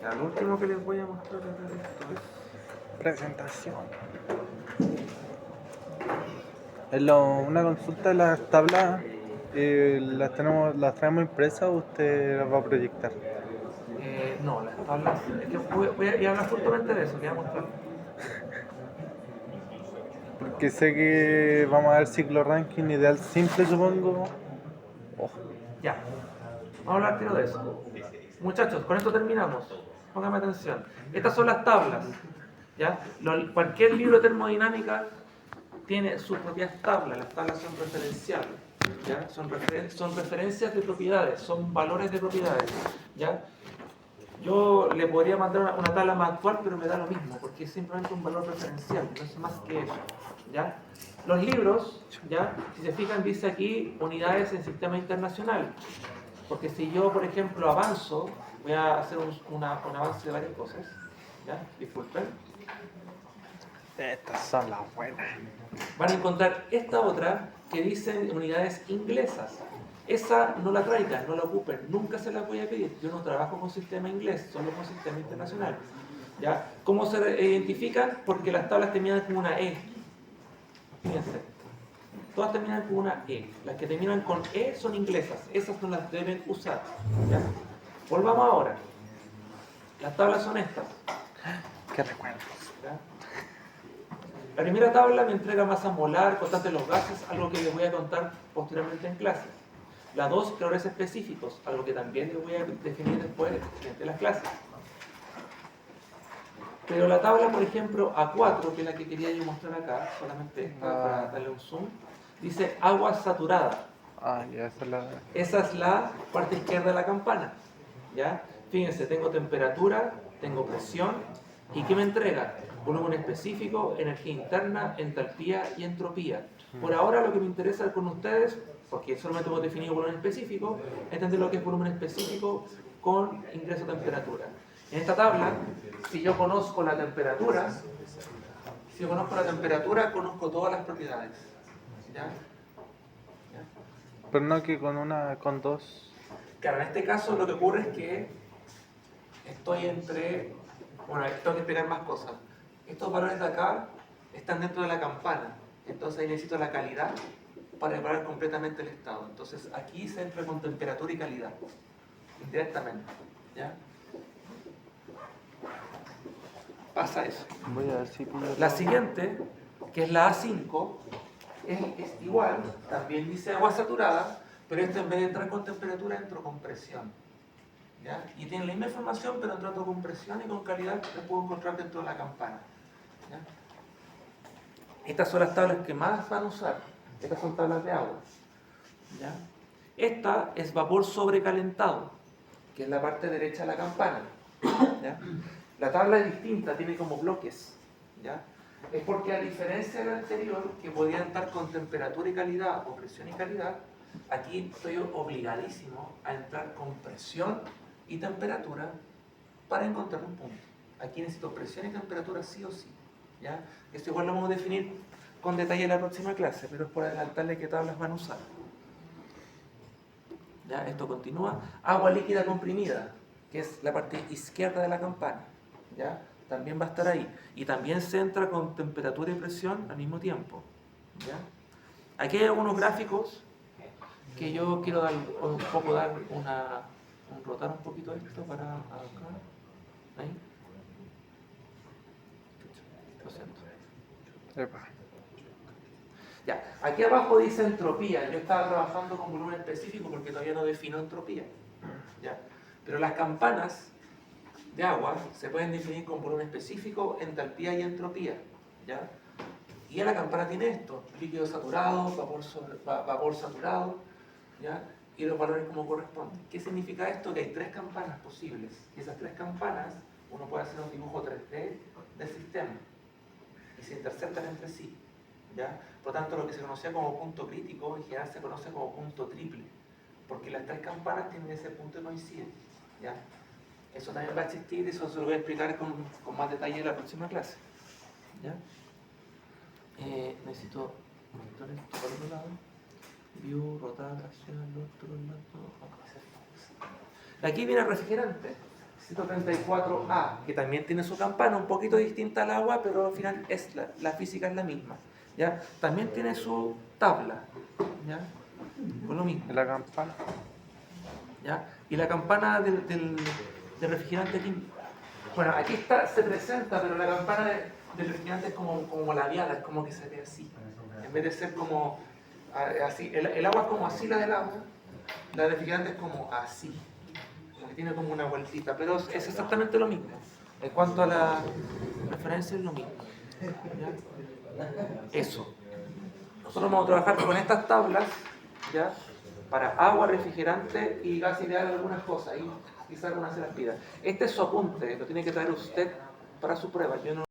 Ya, lo último que les voy a mostrar esto es Presentación. Una consulta de las tablas, ¿las traemos impresas o usted las va a proyectar? no, las tablas. Es que voy a hablar justamente de eso, que voy a mostrar. Porque sé que vamos a ver ciclo ranking ideal simple, supongo. Oh. Ya, vamos a hablar tiro de eso. Muchachos, con esto terminamos. Pónganme atención. Estas son las tablas. ¿Ya? Cualquier libro de termodinámica tiene sus propias tablas. Las tablas son referenciales. ¿Ya? Son referencias de propiedades, son valores de propiedades. ¿Ya? Yo le podría mandar una tabla más actual, pero me da lo mismo, porque es simplemente un valor referencial, no es más que eso. ¿Ya? Los libros, ¿ya? Si se fijan, dice aquí unidades en sistema internacional. Porque si yo, por ejemplo, avanzo, voy a hacer un avance de varias cosas. ¿Ya? Disculpen. Estas son las buenas. van a encontrar esta otra que dice unidades inglesas. Esa no la traigan, no la ocupen, nunca se la voy a pedir. Yo no trabajo con sistema inglés, solo con sistema internacional. ¿Ya? ¿Cómo se identifican? Porque las tablas terminan con una E. Fíjense. Todas terminan con una E. Las que terminan con E son inglesas. Esas no las deben usar. ¿Ya? Volvamos ahora. Las tablas son estas. Qué recuerdo. ¿Ya? La primera tabla me entrega masa molar, constante de los gases, algo que les voy a contar posteriormente en clases. La 2, calores específicos, algo que también les voy a definir después de las clases. Pero la tabla, por ejemplo, A4, que es la que quería yo mostrar acá, solamente esta para darle un zoom, dice agua saturada. Ah, ya, esa es la... Esa es la parte izquierda de la campana. ¿Ya? Fíjense, tengo temperatura, tengo presión, ¿y qué me entrega? Volumen específico, energía interna, entalpía y entropía. Por ahora lo que me interesa con ustedes, porque solamente hemos definido volumen específico, entender lo que es volumen específico con ingreso a temperatura. En esta tabla, si yo conozco la temperatura, conozco todas las propiedades. ¿Ya? ¿Ya? Pero no que con dos... Claro, en este caso lo que ocurre es que estoy bueno, tengo que explicar más cosas. Estos valores de acá están dentro de la campana, entonces ahí necesito la calidad para evaluar completamente el estado. Entonces aquí se entra con temperatura y calidad, indirectamente. ¿Ya? Pasa eso. Voy a ver si pillo La siguiente, que es la A5, es igual, también dice agua saturada, pero esta en vez de entrar con temperatura, entro con presión. ¿Ya? Y tiene la misma información, pero entrando con presión y con calidad que puedo encontrar dentro de la campana. ¿Ya? Estas son las tablas que más van a usar. Estas son tablas de agua. ¿Ya? Esta es vapor sobrecalentado, que es la parte derecha de la campana. ¿Ya? La tabla es distinta, tiene como bloques. ¿Ya? Es porque a diferencia de la anterior, que podía entrar con temperatura y calidad o presión y calidad, aquí estoy obligadísimo a entrar con presión y temperatura para encontrar un punto. Aquí necesito presión y temperatura sí o sí. ¿Ya? Esto igual lo vamos a definir con detalle en la próxima clase, pero es por adelantarle qué tablas van a usar. ¿Ya? Esto continúa. Agua líquida comprimida, que es la parte izquierda de la campana. ¿Ya? También va a estar ahí. Y también se entra con temperatura y presión al mismo tiempo. ¿Ya? Aquí hay algunos gráficos que yo quiero rotar un poquito esto para acá. Ahí. Lo siento. Epa. Ya, aquí abajo dice entropía. Yo estaba trabajando con volumen específico porque todavía no defino entropía. ¿Ya? Pero las campanas de agua se pueden definir con volumen específico, entalpía y entropía. ¿Ya? Y en la campana tiene esto: líquido saturado, vapor saturado, ¿ya? Y los valores como corresponden. ¿Qué significa esto? Que hay 3 campanas posibles. Y esas 3 campanas, uno puede hacer un dibujo 3D del sistema. Y se interceptan entre sí. ¿Ya? Por lo tanto, lo que se conocía como punto crítico, en general se conoce como punto triple. Porque las 3 campanas tienen ese punto de coincidencia. ¿Ya? Eso también va a existir y eso se lo voy a explicar con más detalle en la próxima clase. ¿Ya? Necesito conectar esto por otro lado. View, rotar hacia el otro lado. Aquí viene el refrigerante, 134A, que también tiene su campana, un poquito distinta al agua, pero al final la física es la misma. ¿Ya? También tiene su tabla. ¿Ya? Con lo mismo. La campana. ¿Ya? Y la campana del refrigerante aquí. Bueno, aquí está, se presenta, pero la campana del refrigerante es como labiada, es como que se ve así. En vez de ser como así, el agua es como así, la del agua, la del refrigerante es como así, como que tiene como una vueltita, pero es exactamente lo mismo. En cuanto a la referencia, es lo mismo. ¿Ya? Eso. Nosotros vamos a trabajar con estas tablas, ¿ya? Para agua, refrigerante y gas ideal, algunas cosas, y quizás algunas se las pida. Este es su apunte, lo tiene que traer usted para su prueba. Yo no